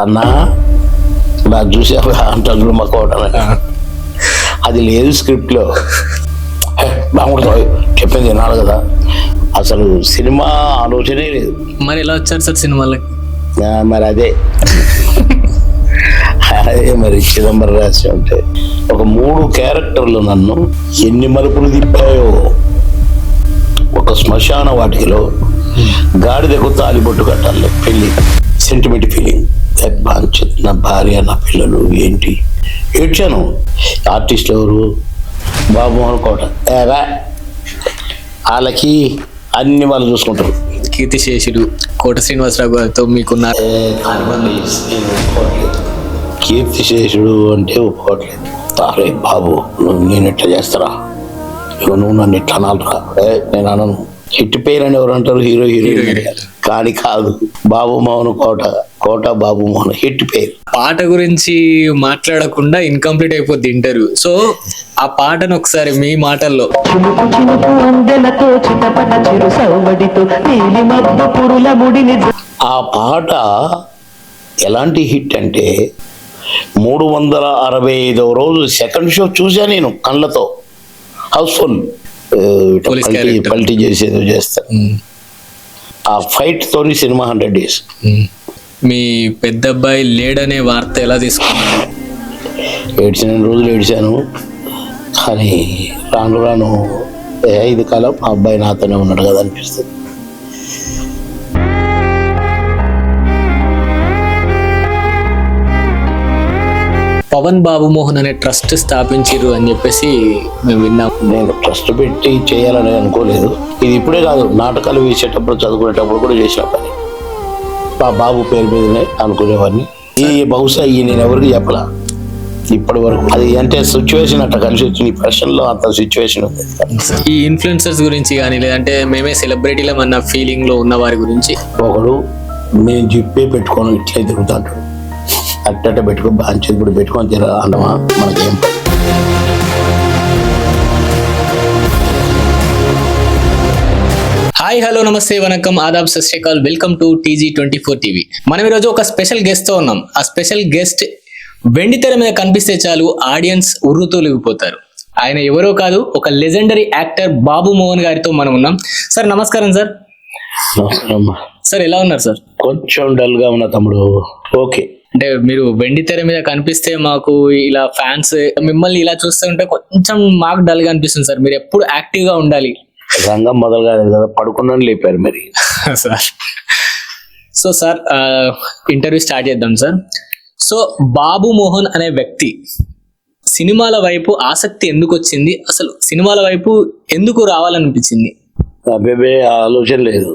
అన్నా నాకు చూసి అంటారు మా కోట అది లేదు స్క్రిప్ట్లో. బాగుంటుంది చెప్పింది వినాలి కదా. అసలు సినిమా ఆలోచనే లేదు. మరి ఎలా వచ్చారు సార్ సినిమాలకి? మరి అదే మరి చిదంబరం రహస్యం అంటే ఒక 3 క్యారెక్టర్లు నన్ను ఎన్ని మలుపులు తిప్పాయో. ఒక శ్మశాన వాటికలో గాడిదకు తాలిబొట్టు కట్టాలి, పెళ్లి సెంటిమెంట్ ఫీలింగ్, నా భార్య నా పిల్లలు ఏంటి ఏడ్చాను. ఆర్టిస్టులు ఎవరు? బాబుమోహన్ కోట. వాళ్ళకి అన్ని వాళ్ళు చూసుకుంటారు. కీర్తిశేషుడు కోట శ్రీనివాసరావు గారితో మీకున్న కీర్తిశేషుడు అంటే ఒప్పుకోవట్లేదు. అరే బాబు నేను ఎట్లా చేస్తారా, ఇక నువ్వు నన్ను ఎట్లా అనాలరా? నేను అనను. హిట్ పేరు అని ఎవరు అంటారు? హీరో హీరోయిన్ కానీ కాదు. బాబుమోహన్ కోట, కోట బాబుమోహన్ హిట్ పేరు. పాట గురించి మాట్లాడకుండా ఇన్కంప్లీట్ అయిపోద్ది ఇంటర్వ్యూ. సో ఆ పాటను ఒకసారి మీ మాటల్లో. ఆ పాట ఎలాంటి హిట్ అంటే 365వ రోజు సెకండ్ షో చూసా నేను కళ్ళతో. హౌస్ఫుల్ పల్టీ చేసేదో చేస్తా. ఆ ఫైట్ తోని సినిమా 100 days. మీ పెద్ద అబ్బాయి లేడనే వార్త ఎలా తీసుకున్నారు? ఏడ్చిన రోజులు ఏడ్చాను, కానీ రాను రాను ఇది కాలం మా అబ్బాయి నాతోనే ఉన్నాడు కదా అనిపిస్తుంది. పవన్ బాబుమోహన్ అనే ట్రస్ట్ స్థాపించారు అని చెప్పేసి మేము విన్నాం. నేను ట్రస్ట్ పెట్టి చేయాలని అనుకోలేదు. ఇది ఇప్పుడే కాదు, నాటకాలు వేసేటప్పుడు చదువుకునేటప్పుడు కూడా చేసిన పని. మా బాబు పేరు మీదనే అనుకునేవాడిని. బహుశా నేను ఎవరికి చెప్పలా ఇప్పటి వరకు. అది అంటే సిచ్యువేషన్ అట్లా కలిసి వచ్చింది. ఈ ప్రశ్నలో అంత సిచ్యువేషన్ ఉంది. ఈ ఇన్ఫ్లుయెన్సర్స్ గురించి కానీ, లేదంటే మేమే సెలబ్రిటీలం అన్న ఫీలింగ్ లో ఉన్న వారి గురించి. ఒకడు నేను జిప్పే పెట్టుకోను ఇట్లే తిరుగుతాడు, అట్ట పెట్టుకో బాంచేది ఇప్పుడు పెట్టుకొని తిర అన్నమా మనకేం. హాయ్ హలో నమస్తే వనకం ఆదాబ్ సత్ శ్రీ అకాల్. Welcome to TG24 TV. మనం ఈరోజు ఒక స్పెషల్ గెస్ట్ తో ఉన్నాం. ఆ స్పెషల్ గెస్ట్ వెండి తెర మీద కనిపిస్తే చాలు ఆడియన్స్ ఉర్రుతూలిగిపోతారు. ఆయన ఎవరో కాదు, ఒక లెజెండరీ యాక్టర్ బాబుమోహన్ గారితో మనం ఉన్నాం. సార్ నమస్కారం సార్. సార్ ఎలా ఉన్నారు సార్? కొంచెం డల్ గా ఉన్న తమ్ముడు. ఓకే, అంటే మీరు వెండి తెర మీద కనిపిస్తే మాకు ఇలా ఫ్యాన్స్ మిమ్మల్ని ఇలా చూస్తుంటే కొంచెం మాకు డల్ గా అనిపిస్తుంది సార్. మీరు ఎప్పుడు యాక్టివ్ గా ఉండాలి. రంగం మొదలు కాలేదు కదా, పడుకున్నాను లేపారు మరి sir. So sir interview start చేద్దాం సార్. సో బాబుమోహన్ అనే వ్యక్తి సినిమాల వైపు ఆసక్తి ఎందుకు వచ్చింది? అసలు సినిమాల వైపు ఎందుకు రావాలనిపించింది? అబ్బాయి ఆలోచన లేదు.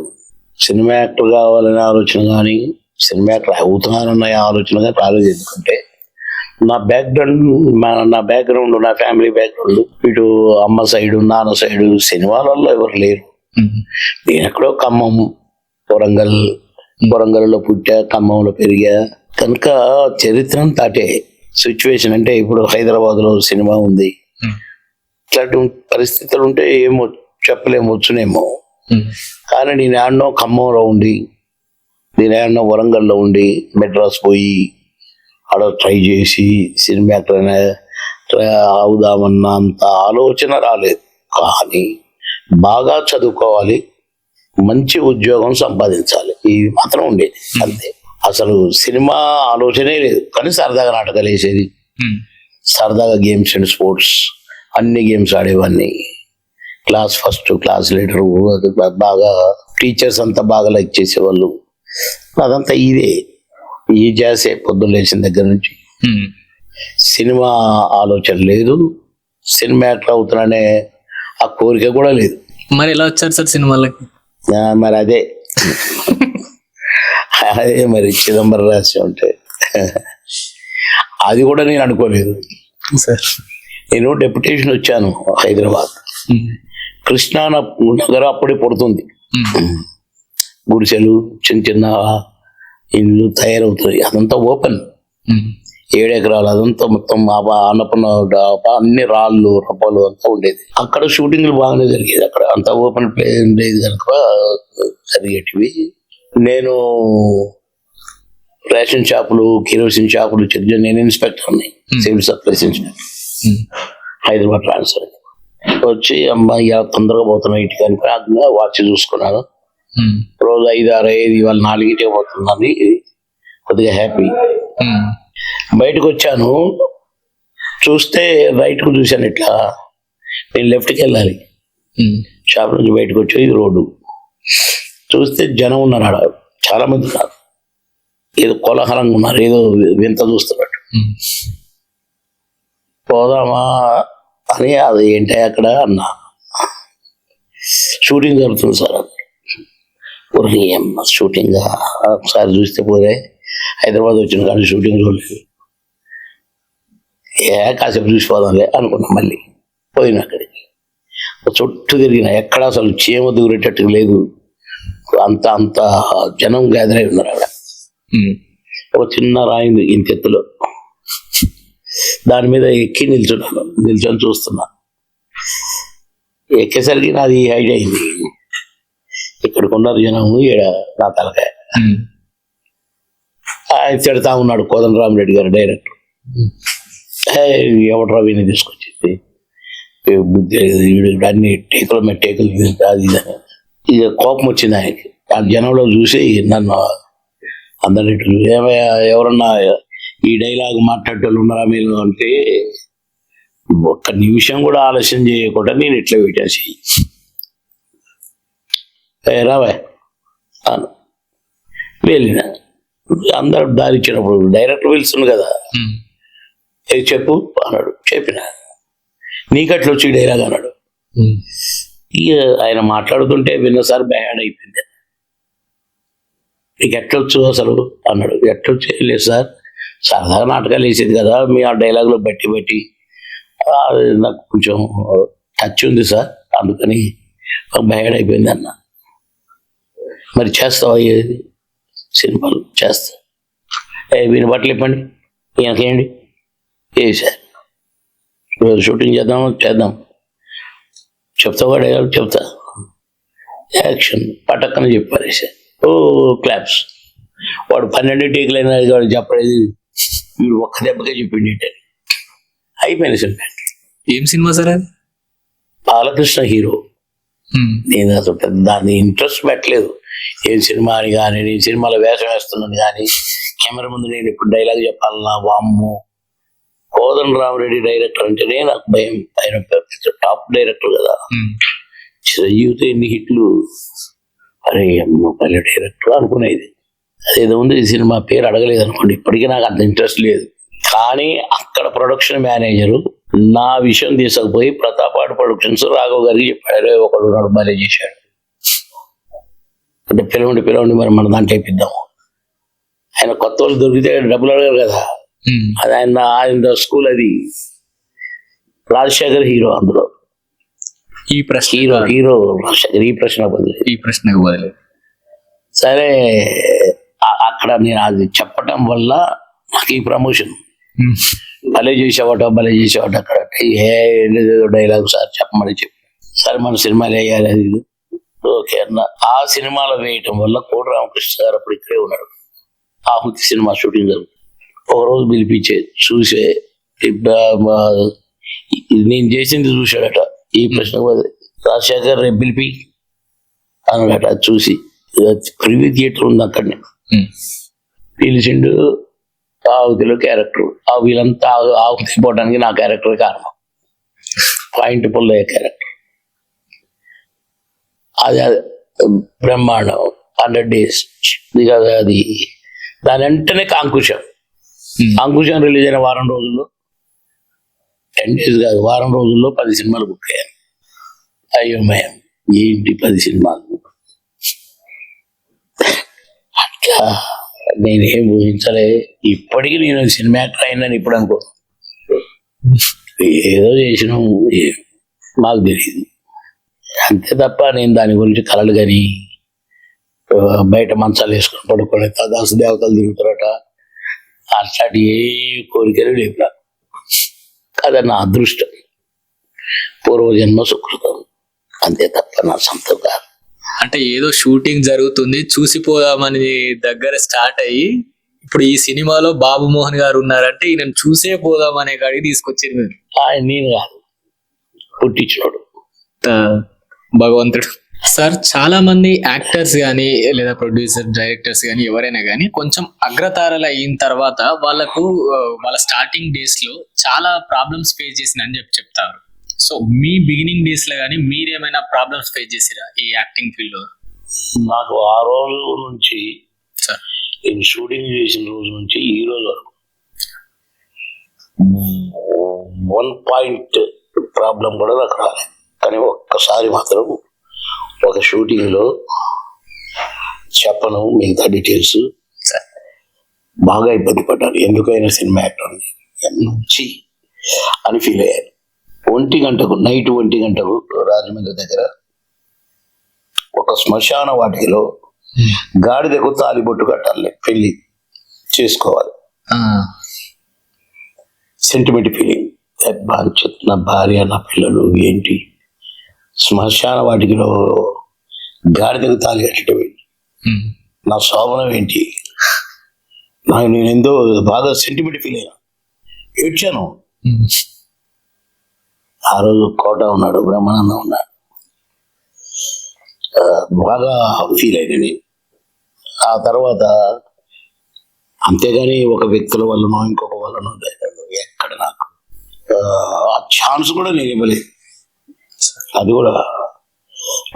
సినిమా యాక్టర్ కావాలనే ఆలోచన కానీ, సినిమా యాక్టర్ అవుతున్నానన్న ఆలోచన కానీ రాలేదు. ఎందుకంటే నా బ్యాక్గ్రౌండ్ నా ఫ్యామిలీ బ్యాక్గ్రౌండ్ ఇటు అమ్మ సైడు నాన్న సైడు సినిమాలలో ఎవరు లేరు. నేను ఎక్కడో ఖమ్మం వరంగల్లో పుట్టా, ఖమ్మంలో పెరిగా కనుక చరిత్ర తాటే సిచ్యువేషన్. అంటే ఇప్పుడు హైదరాబాద్ లో సినిమా ఉంది, ఇట్లాంటి పరిస్థితులు ఉంటే ఏమో చెప్పలేము, వచ్చునేమో. కానీ నేను ఆడనో ఖమ్మంలో ఉండి, నేను ఆడనో వరంగల్లో ఉండి మెడ్రాస్ పోయి ఆడ ట్రై చేసి సినిమా యాక్టర్ అవుదామన్న అంత ఆలోచన రాలేదు. కానీ బాగా చదువుకోవాలి, మంచి ఉద్యోగం సంపాదించాలి, ఇవి మాత్రం ఉండేది అంతే. అసలు సినిమా ఆలోచనే లేదు. కానీ సరదాగా నాటకాలు వేసేది, సరదాగా గేమ్స్ అండ్ స్పోర్ట్స్ అన్ని గేమ్స్ ఆడేవాడిని. క్లాస్ ఫస్ట్, క్లాస్ లీడరు, బాగా టీచర్స్ అంతా బాగా లైక్ చేసేవాళ్ళు. అదంతా ఇదే ఈ జాసే పొద్దున్న లేచిన దగ్గర నుంచి. సినిమా ఆలోచన లేదు, సినిమా యాక్టర్ అవుతున్నానే ఆ కోరిక కూడా లేదు. మరి ఎలా వచ్చారు సార్ సినిమాలకి? మరి అదే మరి చిదంబరం రహస్యం అంటే అది కూడా నేను అనుకోలేదు సార్. నేను డెప్యుటేషన్ వచ్చాను హైదరాబాద్. కృష్ణా నగర్ అప్పుడే పడుతుంది, గుడిసెలు చిన్న చిన్న ఇల్లు తయారవుతాయి. అదంతా ఓపెన్, 7 ఎకరాలు అదంతా మొత్తం అన్నపూర్ణ అన్ని రాళ్ళు రప్పలు అంతా ఉండేది. అక్కడ షూటింగ్లు బాగానే జరిగేది. అక్కడ అంతా ఓపెన్ ప్లే లేదు కనుక జరిగేటివి. నేను రేషన్ షాపులు, కిరోసిన్ షాపులు చెక్ నేను ఇన్స్పెక్టర్ ఉన్నాయి, civil supplies inspector, Hyderabad transfer. వచ్చి అమ్మాయి తొందరగా పోతున్నాం ఇంటికి అని వాచ్ చూసుకున్నాను. రోజు 5-6 ఇవాళ 4కే పోతుందని కొద్దిగా హ్యాపీ. బయటకు వచ్చాను, చూస్తే రైట్కు చూశాను, ఇట్లా నేను లెఫ్ట్కి వెళ్ళాలి. షాప్ నుంచి బయటకు వచ్చి రోడ్డు చూస్తే జనం ఉన్నారు, ఆడ చాలా మంది ఉన్నారు, ఏదో కోలాహలంగా ఉన్నారు, ఏదో వింత చూస్తున్నట్టు. పోదామా అని, అది ఏంటి అక్కడ అన్నా, షూటింగ్ జరుగుతుంది సార్ అని. అమ్మ షూటింగ్ ఒకసారి చూస్తే పోతే హైదరాబాద్ వచ్చిన కానీ షూటింగ్ చూడలేదు, కాసేపు చూసిపోదాంలే అనుకున్నాం. మళ్ళీ పోయిన అక్కడికి చుట్టూ తిరిగిన, ఎక్కడ అసలు చీమ దూరేటట్టు లేదు, అంత జనం గ్యాదర్ అయి ఉన్నారు అక్కడ. ఒక చిన్న రాయింది ఇంత ఎత్తులో, దాని మీద ఎక్కి నిల్చొని చూస్తున్నా. ఎక్కేసరికి నాది హైట్ అయింది, ఇక్కడికి ఉన్నారు జనం, ఈడ నా తలకాయ. ఆయన తిడతా ఉన్నాడు కోదండరామిరెడ్డి గారు డైరెక్టర్, ఎవడరా వీని తీసుకొచ్చి అన్ని టేకుల మీద టేకులు అది ఇది. ఇక కోపం వచ్చింది ఆయనకి. ఆ జనంలో చూసి నన్ను అందరి ఏమయ్యా ఎవరన్నా ఈ డైలాగ్ మాట్లాడేటోళ్ళు ఉన్నారా మీరు అంటే, ఒక్క నిమిషం కూడా ఆలస్యం చేయకుండా నేను ఇట్లా పెట్టేసి రావా అను వెళ్ళిన. అందరు దారి ఇచ్చినప్పుడు డైరెక్టర్ పిలుస్తుంది కదా, చెప్పు అన్నాడు. చెప్పిన, నీకట్లు వచ్చి డైలాగ్ అన్నాడు. ఇక ఆయన మాట్లాడుతుంటే విన్నసారి బ్యాడ్ అయిపోయింది. నీకు ఎట్లొచ్చు అసలు అన్నాడు. ఎట్లొచ్చి లేదు సార్, సరదాగా నాటకాలు వేసేది కదా, మీ ఆ డైలాగ్లో బట్టి నాకు కొంచెం టచ్ ఉంది సార్, అందుకని బ్యాడ్ అయిపోయింది అన్న. మరి చేస్తావా సినిమాలు? చేస్తా. వీని బట్టలు ఇప్పండి, ఈయనకేయండి, సార్ ఈరోజు షూటింగ్ చేద్దాం, చెప్తావా డైలాగ్? చెప్తా. యాక్షన్ పటక్కన చెప్పారు సార్. ఓ క్లాప్స్. వాడు 12 టేకులైనా వాడు చెప్పలేదు, వీడు ఒక్క దెబ్బకే చెప్పిండి అయిపోయింది సినిమా. ఏం సినిమా సార్ అది? బాలకృష్ణ హీరో. నేను అసలు దాన్ని ఇంట్రెస్ట్ పెట్టలేదు, ఏం సినిమా అని కానీ, నేను సినిమాలో వేషం వేస్తున్నాను కానీ, కెమెరా ముందు నేను ఇప్పుడు డైలాగ్ చెప్పాలన్నా వామ్మో. కోదండరామిరెడ్డి డైరెక్టర్ అంటేనే నాకు భయం. ఆయన టాప్ డైరెక్టర్ కదా, చిరంజీవితో ఎన్ని హిట్లు, అరే అమ్మ పల్లె డైరెక్టర్ అనుకునేది. అదేదో ఉంది, ఈ సినిమా పేరు అడగలేదు అనుకోండి, ఇప్పటికీ నాకు అంత ఇంట్రెస్ట్ లేదు. కానీ అక్కడ ప్రొడక్షన్ మేనేజరు నా విషయం తీసుకుపోయి ప్రతాపాడు ప్రొడక్షన్స్ రాఘవ్ గారికి చెప్పాడు, ఒకడు నాడు భలే చేశాడు అంటే, పిలవండి మరి మన దాంట్లో వేపిద్దాము. ఆయన కొత్త వాళ్ళు దొరికితే డబ్బులు అడగారు కదా, అది ఆయన స్కూల్. అది రాజశేఖర్ హీరో, అందులో ఈ ప్రశ్న హీరో రాజశేఖర్. ఈ ప్రశ్నకు బదులు సరే అక్కడ నేను అది చెప్పటం వల్ల నాకు ఈ ప్రమోషన్. భలే చేసేవాట అక్కడ డైలాగ్ సార్ చెప్పమని చెప్పి, సరే మన సినిమాలు వేయాలి అది ఓకే అన్న. ఆ సినిమాలో వేయటం వల్ల కోటి రామకృష్ణ గారు అప్పుడు ఇక్కడే ఉన్నాడు. ఆహుతి సినిమా షూటింగ్ జరుగుతుంది. ఒకరోజు పిలిపించే చూసే, నేను చేసింది చూశాడట. ఈ ప్రశ్న రాజశేఖర్ రేపు పిలిపి అన్నాడట. చూసి ప్రివ్యూ థియేటర్ ఉంది అక్కడనే పిలిచిండు. ఆహుతిలో క్యారెక్టర్, వీళ్ళంతా ఆహుతి పోవడానికి నా క్యారెక్టర్ కారణం. పాయింట్ పుల్లయ్య క్యారెక్టర్ అది బ్రహ్మాండం. 100 days అది. దాని వెంటనే అంకుశం రిలీజ్ అయిన వారం రోజుల్లో, 10 days కాదు, వారం రోజుల్లో 10 సినిమాలు బుక్ అయ్యాను. అయోమయం, ఏంటి 10 సినిమాలు? అట్లా నేనేం ఊహించలే. ఇప్పటికీ నేను సినిమా యాక్టర్ అయినాను ఇప్పుడు అనుకో, ఏదో చేసినాం మాకు తెలియదు అంతే తప్ప, నేను దాని గురించి కలలు కానీ, బయట మంచాలు వేసుకొని పడుకొని దాసు దేవతలు తిరుగుతారట అట్లాంటి ఏ కోరికలు లేవు నాకు. కదా నా అదృష్టం, పూర్వజన్మ సుకృతం, అంతే తప్ప నా సొంతం కాదు. అంటే ఏదో షూటింగ్ జరుగుతుంది చూసిపోదామని దగ్గర స్టార్ట్ అయ్యి ఇప్పుడు ఈ సినిమాలో బాబు మోహన్ గారు ఉన్నారంటే ఈయన చూసే పోదాం అనే కాడికి తీసుకొచ్చారు మీరు. ఆయన నేను కాదు, పుట్టించినోడు. ఆ, భగవంతుడు. సార్ చాలా మంది యాక్టర్స్ కానీ లేదా ప్రొడ్యూసర్ డైరెక్టర్స్ కానీ ఎవరైనా కానీ కొంచెం అగ్రతారలు అయిన తర్వాత వాళ్ళకు వాళ్ళ స్టార్టింగ్ డేస్ లో చాలా ప్రాబ్లమ్స్ ఫేస్ చేసిన చెప్తారు. సో మీ బిగినింగ్ డేస్ లో కానీ మీరు ఏమైనా ప్రాబ్లమ్స్ ఫేస్ చేసిరా ఈ యాక్టింగ్ ఫీల్డ్ లో? నాకు ఆ రోజు నుంచి సార్ నేను షూటింగ్ చేసిన రోజు నుంచి ఈ రోజు వరకు 1 పాయింట్ ప్రాబ్లం కూడా నాకు రాలేదు. కానీ ఒక్కసారి మాత్రం ఒక షూటింగ్ లో చెప్పను మిగతా డీటెయిల్స్, బాగా ఇబ్బంది పడ్డాను. ఎందుకైనా సినిమా యాక్టర్ మంచి అని ఫీల్ అయ్యాను. 1 గంటకు నైట్ 1 గంటకు రాజమండ్రి దగ్గర ఒక శ్మశాన వాటికలో గాడిదకు తాలిబొట్టు కట్టాలి, పెళ్లి చేసుకోవాలి. Sentiment feeling. నా భార్య నా పిల్లలు ఏంటి, శ్మశాన వాటికలో గాడిదకు తాలి కట్టడం ఏంటి, నా శోభనం ఏంటి, నేను ఎంతో బాగా సెంటిమెంట్ ఫీల్ అయినా, ఏడ్చాను. ఆ రోజు కోట ఉన్నాడు, బ్రహ్మానందం ఉన్నాడు, బాగా ఫీల్ అయినా నేను. ఆ తర్వాత అంతేగాని ఒక వ్యక్తుల వల్లనో ఇంకొక వల్లనో ఎక్కడ నాకు ఆ ఛాన్స్ కూడా నేను ఇవ్వలేదు. అది కూడా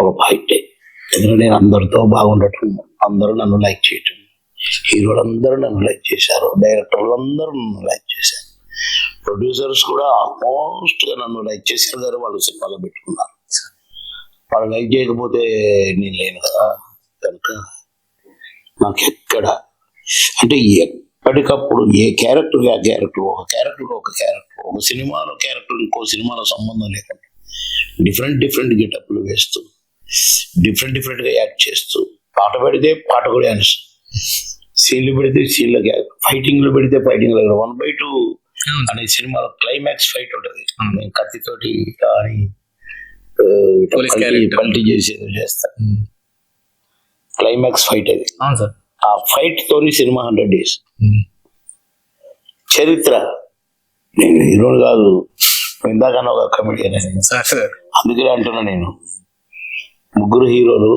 ఒక ఫైట్. ఎందుకంటే నేను అందరితో బాగుండటం, అందరూ నన్ను లైక్ చేయటం, హీరోలు అందరూ నన్ను లైక్ చేశారు, డైరెక్టర్లు అందరూ నన్ను లైక్ చేశారు, ప్రొడ్యూసర్స్ కూడా ఆల్మోస్ట్ గా నన్ను లైక్ చేశారు కదా, వాళ్ళు సినిమాలో పెట్టుకున్నారు. వాళ్ళు లైక్ చేయకపోతే నేను లేను కదా. కనుక నాకు ఎక్కడ అంటే ఎప్పటికప్పుడు ఏ క్యారెక్టర్ ఆ క్యారెక్టర్, ఒక క్యారెక్టర్ ఒక క్యారెక్టర్, ఒక సినిమాలో క్యారెక్టర్ ఇంకో సినిమాలో సంబంధం లేకుండా డిఫరెంట్ గెటప్లు వేస్తూ డిఫరెంట్ గా యాక్ట్ చేస్తూ, పాట పెడితే పాట కూడా డాన్స్, సీన్లు పెడితే సీన్లకి, ఫైటింగ్లు పెడితే ఫైటింగ్ 1/2 అనే సినిమాలో క్లైమాక్స్ ఫైట్ ఉంటుంది. నేను కత్తితోటి కానీ పల్టీ చేసేది చేస్తాను. క్లైమాక్స్ ఫైట్ అది. ఆ ఫైట్ తోని సినిమా 100 days చరిత్ర. నేను హీరోని కాదు, ఇందాకన్నా ఒక కమెడియన్. అందుకే అంటున్నా, నేను 3 హీరోలు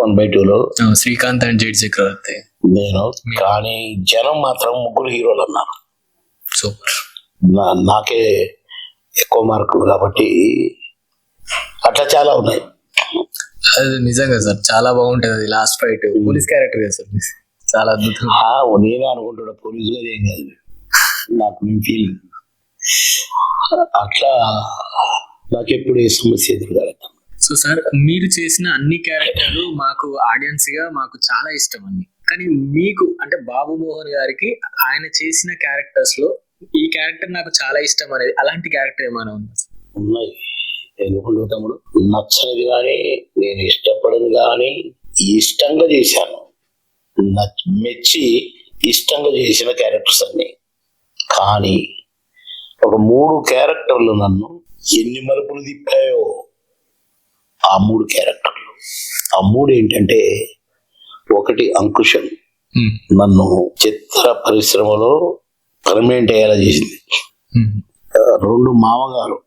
1/2లో శ్రీకాంత్ అండ్ జెడ్ చక్రవర్తి నేను. కానీ జనం మాత్రం 3 హీరోలు అన్నారు. సూపర్. నాకే ఎక్కువ మార్కులు కాబట్టి అట్లా చాలా ఉన్నాయి. అది నిజంగా సార్ చాలా బాగుంటది. అది లాస్ట్ ఫైట్ పోలీస్ క్యారెక్టర్ కదా సార్, చాలా అద్భుతం. నేనే అనుకుంటున్నా పోలీస్ గారు ఏం కాదు, నాకు నేను ఫీలింగ్. అట్లా నాకెప్పుడు ఏ సమస్య ఎదురుగాలేదు. సో సార్ మీరు చేసిన అన్ని క్యారెక్టర్లు మాకు ఆడియన్స్ గా మాకు చాలా ఇష్టం అండి. కానీ మీకు అంటే బాబు మోహన్ గారికి ఆయన చేసిన క్యారెక్టర్స్ లో ఈ క్యారెక్టర్ నాకు చాలా ఇష్టం అనేది అలాంటి క్యారెక్టర్ ఏమైనా ఉందా? ఉన్నాయి. ఎందుకుంటు తమ్ముడు, నచ్చనిది కానీ నేను ఇష్టపడని కానీ ఇష్టంగా చేశాను, మెచ్చి ఇష్టంగా చేసిన క్యారెక్టర్స్ అన్ని. కానీ ఒక 3 క్యారెక్టర్లు నన్ను ఎన్ని మలుపులు తిప్పాయో ఆ 3 క్యారెక్టర్లు. ఆ 3 ఏంటంటే, ఒకటి అంకుశం, నన్ను చిత్ర పరిశ్రమలో పర్మనెంట్ అయ్యేలా చేసింది. 2 మామగారు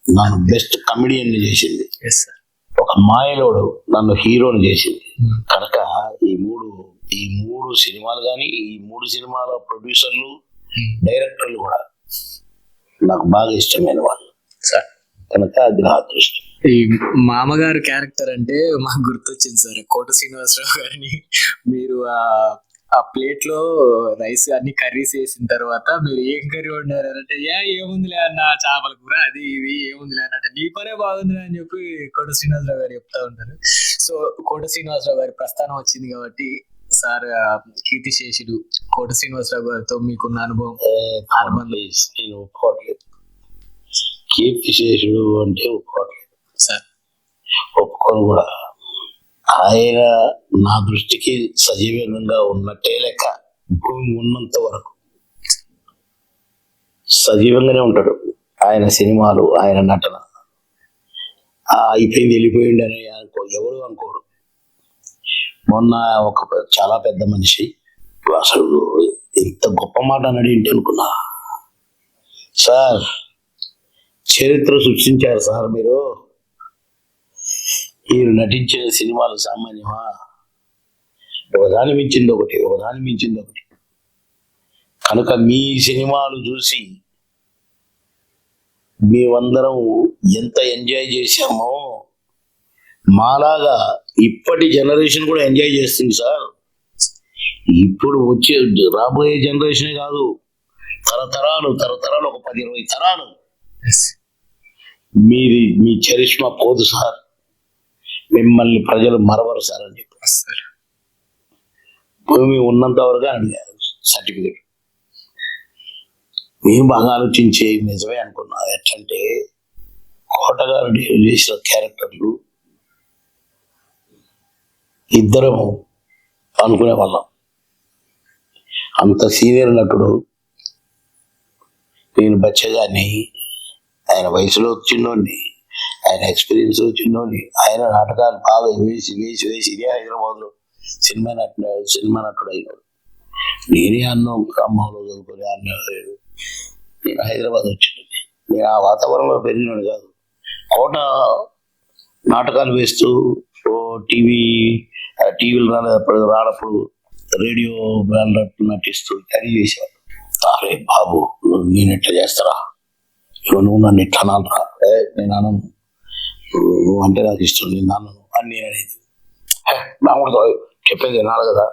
నన్ను బెస్ట్ కమెడియన్ చేసింది. ఒక మాయలోడు నన్ను హీరోని చేసింది. కనుక ఈ మూడు సినిమాలు కానీ, ఈ 3 సినిమాల ప్రొడ్యూసర్లు డైరెక్టర్లు కూడా నాకు బాగా ఇష్టమైన వాళ్ళు. కనుక అది నా అదృష్టం. ఈ మామగారు క్యారెక్టర్ అంటే మాకు గుర్తొచ్చింది సార్, కోట శ్రీనివాసరావు గారిని మీరు ఆ ప్లేట్ లో రైస్ అన్ని కర్రీస్ వేసిన తర్వాత మీరు ఏం కర్రీ వండారు అంటే, ఏముందిలే అన్న చేపల కూర అది ఇది ఏముందిలే అన్నట్టు, నీ పనే బాగుందిలే అని చెప్పి కోట శ్రీనివాసరావు గారు చెప్తా ఉంటారు. సో కోట శ్రీనివాసరావు గారి ప్రస్థానం వచ్చింది కాబట్టి సార్, కీర్తిశేషుడు కోట శ్రీనివాసరావు గారితో మీకున్న అనుభవం? నేను ఒప్పుకోవట్లేదు, కీర్తిశేషుడు అంటే ఒప్పుకోవట్లేదు సార్, ఒప్పుకొని కూడా. ఆయన నా దృష్టికి సజీవంగా ఉన్నట్టే లెక్క. భూమి ఉన్నంత వరకు సజీవంగానే ఉంటాడు. ఆయన సినిమాలు, ఆయన నటన అయిపోయింది వెళ్ళిపోయింది అని ఎవరు అనుకోరు. మొన్న ఒక చాలా పెద్ద మనిషి అసలు ఎంత గొప్ప మాట అన్నాడు ఏంటి అనుకున్నా. సార్ చరిత్ర సృష్టించారు సార్ మీరు నటించిన సినిమాలు సామాన్యమా? ఒకదాని మించింది ఒకటి, ఒకదాని మించింది ఒకటి. కనుక మీ సినిమాలు చూసి మేమందరం ఎంత ఎంజాయ్ చేశామో మాలాగా ఇప్పటి జనరేషన్ కూడా ఎంజాయ్ చేస్తుంది సార్. ఇప్పుడు వచ్చే రాబోయే జనరేషనే కాదు, తరతరాలు ఒక 10-20 తరాలు మీ చరిష్మా పోదు సార్. మిమ్మల్ని ప్రజలు మరవరు సార్ అని చెప్పి భూమి ఉన్నంత వరకు అడిగారు సర్టిఫికెట్. మేము బాగా ఆలోచించి నిజమే అనుకున్నా. ఎట్లంటే కోటగారు చేసిన క్యారెక్టర్లు ఇద్దరం అనుకునే వాళ్ళం. అంత సీనియర్ నటుడు, నేను బచ్చగాన్ని, ఆయన వయసులో చిన్నోడిని, ఆయన ఎక్స్పీరియన్స్ చిన్నోడిని. ఆయన నాటకాలు బాగా వేసి ఇదే హైదరాబాద్లో సినిమా నటుడు అయినాడు. నేనే అన్నం ఖమ్మంలో చదువుకొని అన్నాడు. నేను హైదరాబాద్ వచ్చింది. నేను ఆ వాతావరణంలో పెరిగినాడు కాదు. కోట నాటకాలు వేస్తూ టీవీలు రానప్పుడు రేడియో నటిస్తూ అది చేశాడు. అరే బాబు నేను ఎట్లా చేస్తారా, నువ్వు నన్ను ఎట్లా అనాలరా? నేను అనను, నువ్వు అంటే నాకు ఇష్టం, నేను అనను అని నేను అనేది. నాకు చెప్పేది వినాలి కదా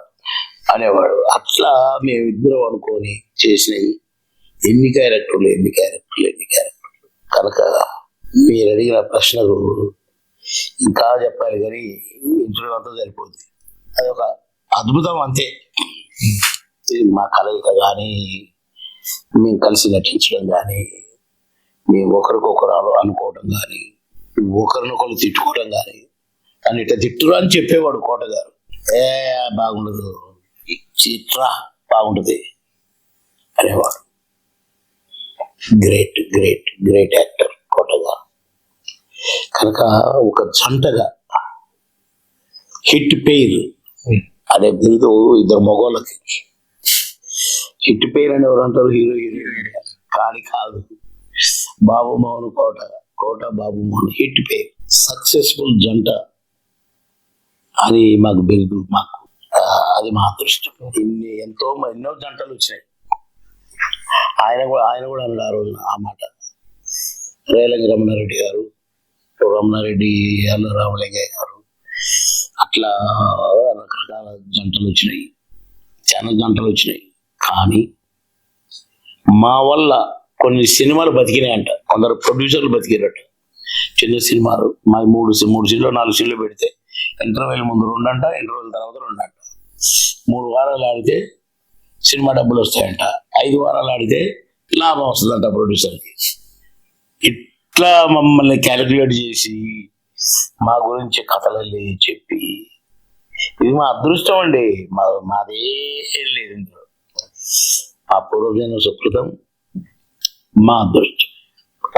అనేవాడు. అట్లా మేమిద్దరం అనుకొని చేసినవి ఎన్ని క్యారెక్టర్లు. కనుక మీరు అడిగిన ప్రశ్నకు ఇంకా చెప్పాలి కానీ ఇంటర్వ్యూ అంతా సరిపోద్ది. అది ఒక అద్భుతం అంతే. మా కలయిక కానీ, మేము కలిసి నటించడం కానీ, మేము ఒకరికొకరు అనుకోవడం కానీ, ఒకరినొకరు తిట్టుకోవడం కానీ. అని ఇట్లా తిట్టురా అని చెప్పేవాడు కోటగారు. బాగుండదు, చిట్రా బాగుంటుంది అనేవాడు. గ్రేట్ యాక్టర్ కోటగారు. కనుక ఒక జంటగా హిట్ పెయిర్ అనే బిరుదు ఇద్దరు మగవాళ్ళకి. హిట్ పెయిర్ అని ఎవరు అంటారు? హీరోయిన్ కానీ కాదు. బాబు మోహన్ కోట బాబు మోహన్ హిట్ పెయిర్, సక్సెస్ఫుల్ జంట అని మాకు బిరుదు. మాకు అది మా అదృష్టం. ఎన్నో జంటలు వచ్చినాయి. ఆయన కూడా అన్నాడు ఆ రోజున ఆ మాట. రేలంగి రమణారెడ్డి గారు, రమణారెడ్డి అల్ల రామలింగయ్య గారు, అట్లా రకరకాల జంటలు వచ్చినాయి, చాలా జంటలు వచ్చినాయి. కానీ మా వల్ల కొన్ని సినిమాలు బతికినాయంట. కొందరు ప్రొడ్యూసర్లు బతికినట్ట. చిన్న సినిమాలు మా 3 సీన్లు 4 సీన్లు పెడితే ఇంటర్వెల్ ముందు 2 అంట, ఇంటర్వెల్ తర్వాత 2 అంట. 3 వారాలు ఆడితే సినిమా డబ్బులు వస్తాయంట, 5 వారాలు ఆడితే లాభం వస్తుందంట ప్రొడ్యూసర్కి. ఇట్లా మమ్మల్ని క్యాలిక్యులేట్ చేసి మా గురించి కథలల్లి చెప్పి, ఇది మా అదృష్టం అండి. మాదే లేదు ఇందులో. ఆ పూర్వజన్మ సుకృతం, మా అదృష్టం,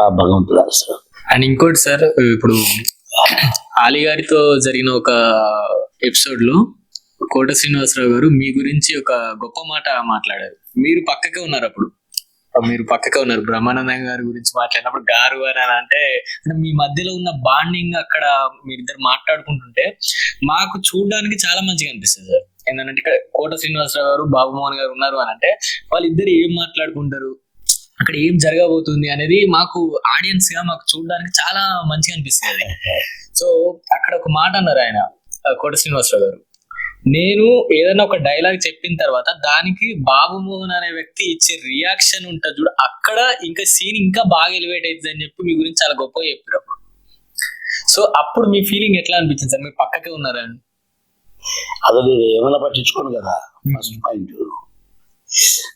ఆ భగవంతుడు ఆశ్రయం. అండ్ ఇంకోటి సార్, ఇప్పుడు ఆలీ గారితో జరిగిన ఒక ఎపిసోడ్ లో కోట శ్రీనివాసరావు గారు మీ గురించి ఒక గొప్ప మాట మాట్లాడారు. మీరు పక్కకే ఉన్నారు అప్పుడు, బ్రహ్మానందం గారి గురించి మాట్లాడినప్పుడు గారు అని అంటే మీ మధ్యలో ఉన్న బాండింగ్ అక్కడ మీరిద్దరు మాట్లాడుకుంటుంటే మాకు చూడడానికి చాలా మంచిగా అనిపిస్తుంది సార్. ఏంటంటే ఇక్కడ కోట శ్రీనివాసరావు గారు, బాబు మోహన్ గారు ఉన్నారు అని అంటే వాళ్ళిద్దరు ఏం మాట్లాడుకుంటారు, అక్కడ ఏం జరగబోతుంది అనేది మాకు ఆడియన్స్ గా మాకు చూడడానికి చాలా మంచిగా అనిపిస్తుంది. సో అక్కడ ఒక మాట అన్నారు ఆయన, కోట శ్రీనివాసరావు గారు, నేను ఏదైనా ఒక డైలాగ్ చెప్పిన తర్వాత దానికి బాబు మోహన్ అనే వ్యక్తి ఇచ్చే రియాక్షన్ ఉంటుంది చూడు, అక్కడ ఇంకా సీన్ ఇంకా బాగా ఎలివేట్ అవుతుంది అని చెప్పి మీ గురించి చాలా గొప్పగా చెప్పారు అప్పుడు. సో అప్పుడు మీ ఫీలింగ్ ఎట్లా అనిపించింది సార్? మీరు పక్కకే ఉన్నారని. అసలు నేను ఏమైనా పట్టించుకోను కదా. ఫస్ట్ పాయింట్,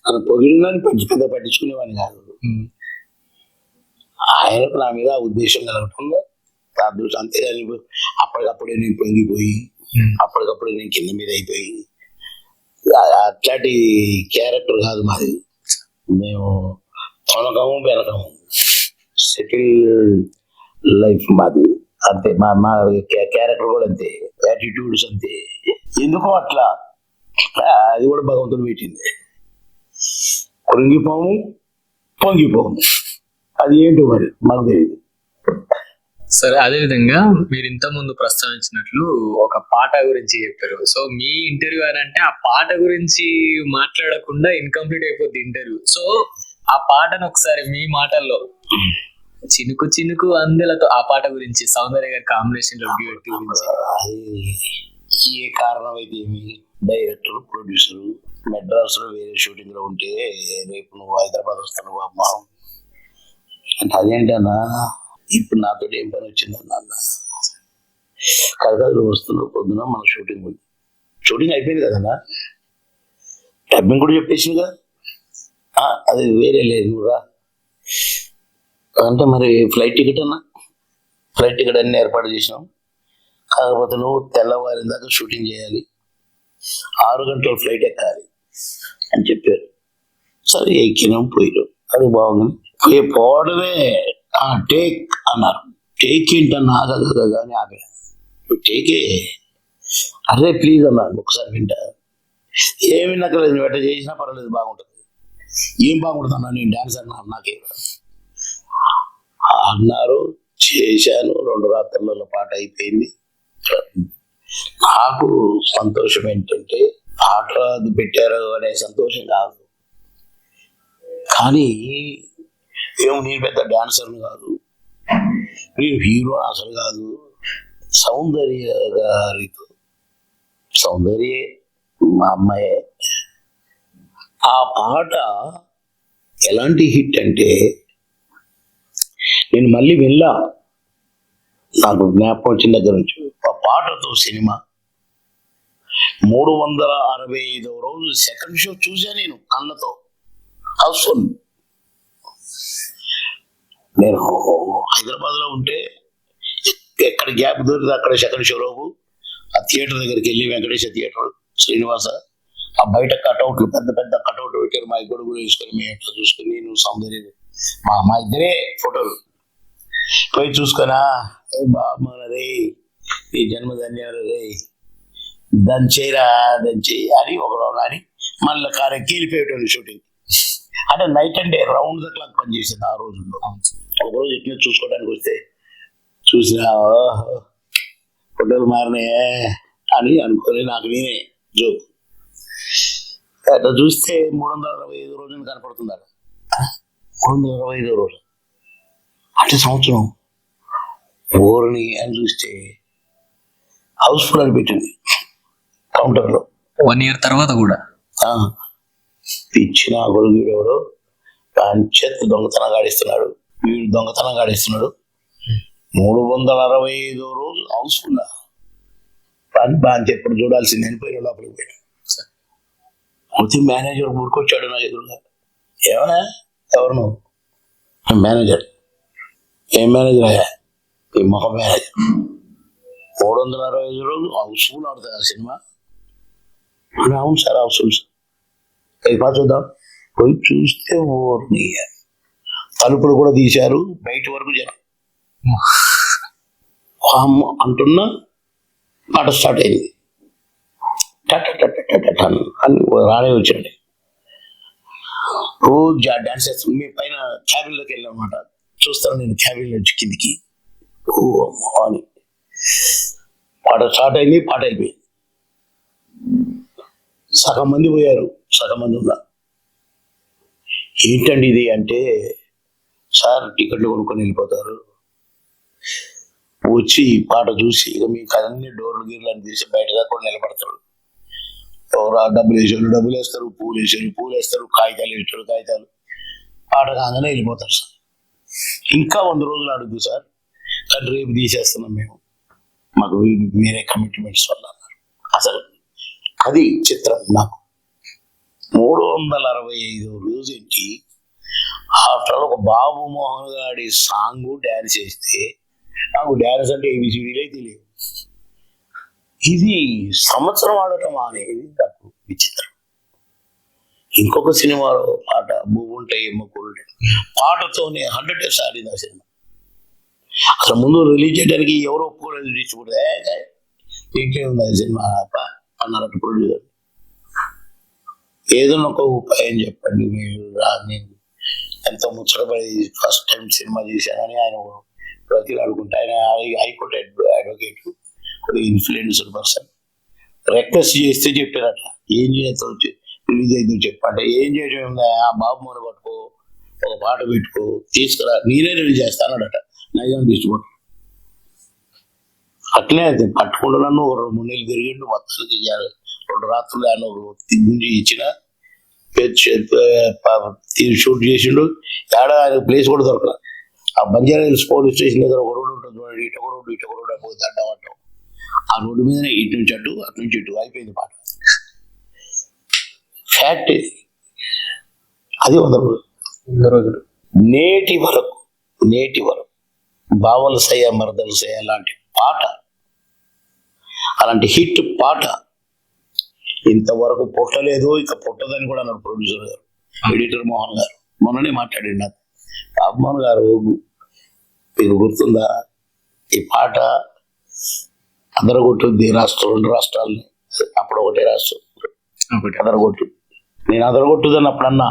నన్ను పొగిడినని పెద్ద పట్టించుకునేవాడిని కాదు. ఆయనకు నా మీద ఉద్దేశం కలగటంలో అదృష్టం అంతే. అప్పటికప్పుడే నేను పొంగిపోయి, అప్పటికప్పుడు నేను కింద మీద అయిపోయి, అట్లాంటి క్యారెక్టర్ కాదు మాది. మేము తొనకము వెనకము, సెటిల్ లైఫ్ మాది అంతే. మా క్యారెక్టర్ కూడా అంతే, యాటిట్యూడ్స్ అంతే. ఎందుకో అట్లా అది కూడా భగవంతుడు పెట్టింది. కృంగిపోము పొంగిపోము, అది ఏంటో మరి మాకు తెలియదు. సరే, అదే విధంగా మీరు ఇంత ముందు ప్రస్తావించినట్లు ఒక పాట గురించి చెప్పారు. సో మీ ఇంటర్వ్యూ అంటే ఆ పాట గురించి మాట్లాడకుండా ఇన్కంప్లీట్ అయిపోద్ది ఇంటర్వ్యూ. సో ఆ పాటను ఒకసారి మీ మాటల్లో చినుకు చినుకు అందెలతో ఆ పాట గురించి, సౌందర్య గారి కాంబినేషన్ లో డ్యూయట్ గురించి. అది ఏ కారణం అయితే ఏమి, డైరెక్టర్ ప్రొడ్యూసర్ మెడ్రాస్ లో వేరే షూటింగ్ లో ఉంటే రేపు నువ్వు హైదరాబాద్ వస్తాను అమ్మా అంటే, అదేంటన్నా ఇప్పుడు నాతో ఏం పని వచ్చిందన్నా అన్న. కదా నువ్వు వస్తున్నావు పొద్దున మన షూటింగ్ ఉంది, షూటింగ్ అయిపోయింది కదన్నా, డబ్బింగ్ కూడా చెప్పేసింది కదా, అది వేరే లేదు నువ్వు రా అంటే, మరి ఫ్లైట్ టికెట్ అన్నా, ఫ్లైట్ టికెట్ అన్ని ఏర్పాటు చేసినాం, కాకపోతే నువ్వు తెల్లవారిన దాకా షూటింగ్ చేయాలి, 6 గంటల ఫ్లైట్ ఎక్కాలి అని చెప్పారు. సరే ఎక్కినాం, పోయినాం, అది బాగుంది. పోవడమే టేక్ అన్నారు. టేక్ ఏంటన్నా కదా అని ఆపే, టేకే అరే ప్లీజ్ అన్నారు, ఒకసారి వింటా. ఏమి నక్కలేదు, నువ్వు ఎట్లా చేసినా పర్వాలేదు, బాగుంటుంది. ఏం బాగుంటుంది అన్నా, నేను డాన్స్ అన్నా, నాకేం అన్నారు. చేశాను, 2 రాత్రులలో పాట అయిపోయింది. నాకు సంతోషం ఏంటంటే పాట అది పెట్టారు అనే సంతోషం కాదు, కానీ ఏమో నేను పెద్ద డాన్సర్ని కాదు, నేను హీరో అసలు కాదు. సౌందర్య గారితో, సౌందర్యే మా అమ్మాయే. ఆ పాట ఎలాంటి హిట్ అంటే, నేను మళ్ళీ వెళ్ళా, నాకు జ్ఞాపకం వచ్చిన దగ్గర నుంచి ఆ పాటతో సినిమా 365వ రోజు సెకండ్ షో చూసా నేను కళ్ళతో. హౌస్ఫుల్. నేను హైదరాబాద్ లో ఉంటే ఎక్కడ గ్యాప్ దొరికితే అక్కడ సెకండ్ షోలోపు ఆ థియేటర్ దగ్గరికి వెళ్ళి, వెంకటేశ్వర థియేటర్ శ్రీనివాస, ఆ బయట కటౌట్లు పెద్ద పెద్ద కటౌట్లు పెట్టారు, మా గొడుగు వేసుకొని మేము ఎట్లా చూసుకొని, నేను సౌందర్య మా ఇద్దరే ఫోటోలు పోయి చూసుకున్నా, బాబా రే ఈ జన్మధన్యాలు రే, దంచేరా దంచేయి అని ఒకరోజు అని మళ్ళీ కారెక్కి వెళ్ళిపోయేటోళ్ళు షూటింగ్. అంటే night and day round the clock పనిచేసింది ఆ రోజుల్లో. ఒకరోజు ఎట్లా చూసుకోవడానికి వస్తే చూసినా ఫోటోలు మారినాయే అని అనుకొని నాకు నేనే జోక్. అట్లా చూస్తే 365 రోజులు కనపడుతుంది అక్కడ. 365 రోజులు అంటే సంవత్సరం ఓర్ని అని చూస్తే హౌస్ఫుల్ అని పెట్టింది కౌంటర్లో. 1 year తర్వాత కూడా ఇచ్చిన గొడుగు వీడెవడు చేతి దొంగతనం గాడిస్తున్నాడు, వీడు దొంగతనం గాడిస్తున్నాడు. 365 రోజులు హౌస్ఫుల్ అని ఎప్పుడు చూడాల్సింది అనిపోయిన లోపలికి పోయినా. అయితే మేనేజర్ ఊరుకొచ్చాడు నా ఎదురుగా. ఏమన్నా ఎవరు నువ్వు? మేనేజర్. ఏం మేనేజర్ అయ్యా? ఈ మొహ మేనేజర్. 365 రోజులు హౌస్ఫుల్ ఆడుతుంది ఆ సినిమా. అవును సార్ హౌస్ఫుల్ సార్. అయిపో చూద్దాం. పోయి చూస్తే ఓర్ని తలుపులు కూడా తీశారు, బయట వరకు జనం అంటున్నా. పాట స్టార్ట్ అయింది, అని రానే వచ్చాడు. రోజు డాన్స్ చేస్తాను. మీ పైన క్యాబిన్లోకి వెళ్ళామన్నమాట. చూస్తాను నేను క్యాబిన్లో వచ్చి కిందికి. ఓ అని పాట స్టార్ట్ అయింది, పాట అయిపోయింది. సగం మంది పోయారు, సగం మంది ఉన్నారు. ఏంటండి ఇది అంటే, సార్ టికెట్లు కొనుక్కొని వెళ్ళిపోతారు, వచ్చి పాట చూసి ఇక మీకు అన్ని డోర్లు గీర్లు అని తీసి బయట దాకా కూడా నిలబడతారు. డబ్బులు వేసారు, డబ్బులు వేస్తారు, పూలు వేసారు, పూలు వేస్తారు, కాగితాలు వేసారు, కాగితాలు. పాట కాగానే వెళ్ళిపోతారు సార్. ఇంకా 100 రోజులు అడుగుతుంది సార్, కానీ రేపు తీసేస్తున్నాం మేము, మాకు వేరే కమిట్మెంట్స్ వల్ల అన్నారు. అసలు అది చిత్రం. నాకు 365 రోజు ఏంటి, ఆఫ్టర్ ఒక బాబు మోహన్ గారి సాంగ్ డ్యాన్స్ చేస్తే నాకు డ్యాన్స్ అంటే ఏబిసిడీలే తెలియదు. ఇది సంవత్సరం ఆడటం అనేది నాకు విచిత్రం. ఇంకొక సినిమాలో పాట భూముంటాయి ఎమ్మకూరుంటాయి పాటతోనే 100 days ఆడింది ఆ సినిమా. అసలు ముందు రిలీజ్ చేయడానికి ఎవరో ఒప్పుకోలేదు, డిస్ట్రిబ్యూటర్. దీంట్లో ఉంది ఆ సినిమా అన్నారట ప్రొడ్యూసర్. ఏదైనా ఒక ఉపాయం చెప్పండి మీరు నేను ఎంతో ముచ్చటపడి ఫస్ట్ టైం సినిమా చేశానని ఆయన ప్రతిలాడుకుంటే ఆయన high court advocate influenced person request చేస్తే చెప్పారట ఏం చేస్తావు రిలీజ్ అయిందో చెప్పంటే ఏం చేయడం ఉందా ఆ బాబు మన పట్టుకో ఒక పాట పెట్టుకో తీసుకురా నేనే రిలీజ్ చేస్తానడట నైజాం డిస్ట్రిబ్యూటర్ అట్లే అయితే పట్టుకుంటూ నన్ను 2-3 నెలలు తిరిగిండు మొత్తానికి 2 రాత్రులు ఆయన గుంజి ఇచ్చిన షూట్ చేసిండు ఏడా ఆయన ప్లేస్ కూడా దొరకల ఆ బంజారా హిల్స్ పోలీస్ స్టేషన్ దగ్గర ఒక రోడ్డు ఉంటుంది చూడండి ఇటు ఒక రోడ్డు పోతే అడ్డం అంటాం ఆ రోడ్డు మీదనే ఇటు నుంచి అటు నుంచి ఇటు అయిపోయింది పాట ఫ్యాక్ట్ అది 100 రోజులు నేటి వరకు బావల సయ్య మరదలు సయ్య లాంటి పాట అలాంటి హిట్ పాట ఇంతవరకు పుట్టలేదు ఇక పుట్టదని కూడా అన్నాడు ప్రొడ్యూసర్ గారు ఎడిటర్ మోహన్ గారు మొన్ననే మాట్లాడిండు నాకు బాబుమోహన్ గారు మీకు గుర్తుందా ఈ పాట అదరగొట్టుద్ది 2 రాష్ట్రాలని అప్పుడు ఒకటే రాష్ట్రం అదరగొట్టు నేను అదరగొట్టుదని అప్పుడు అన్నా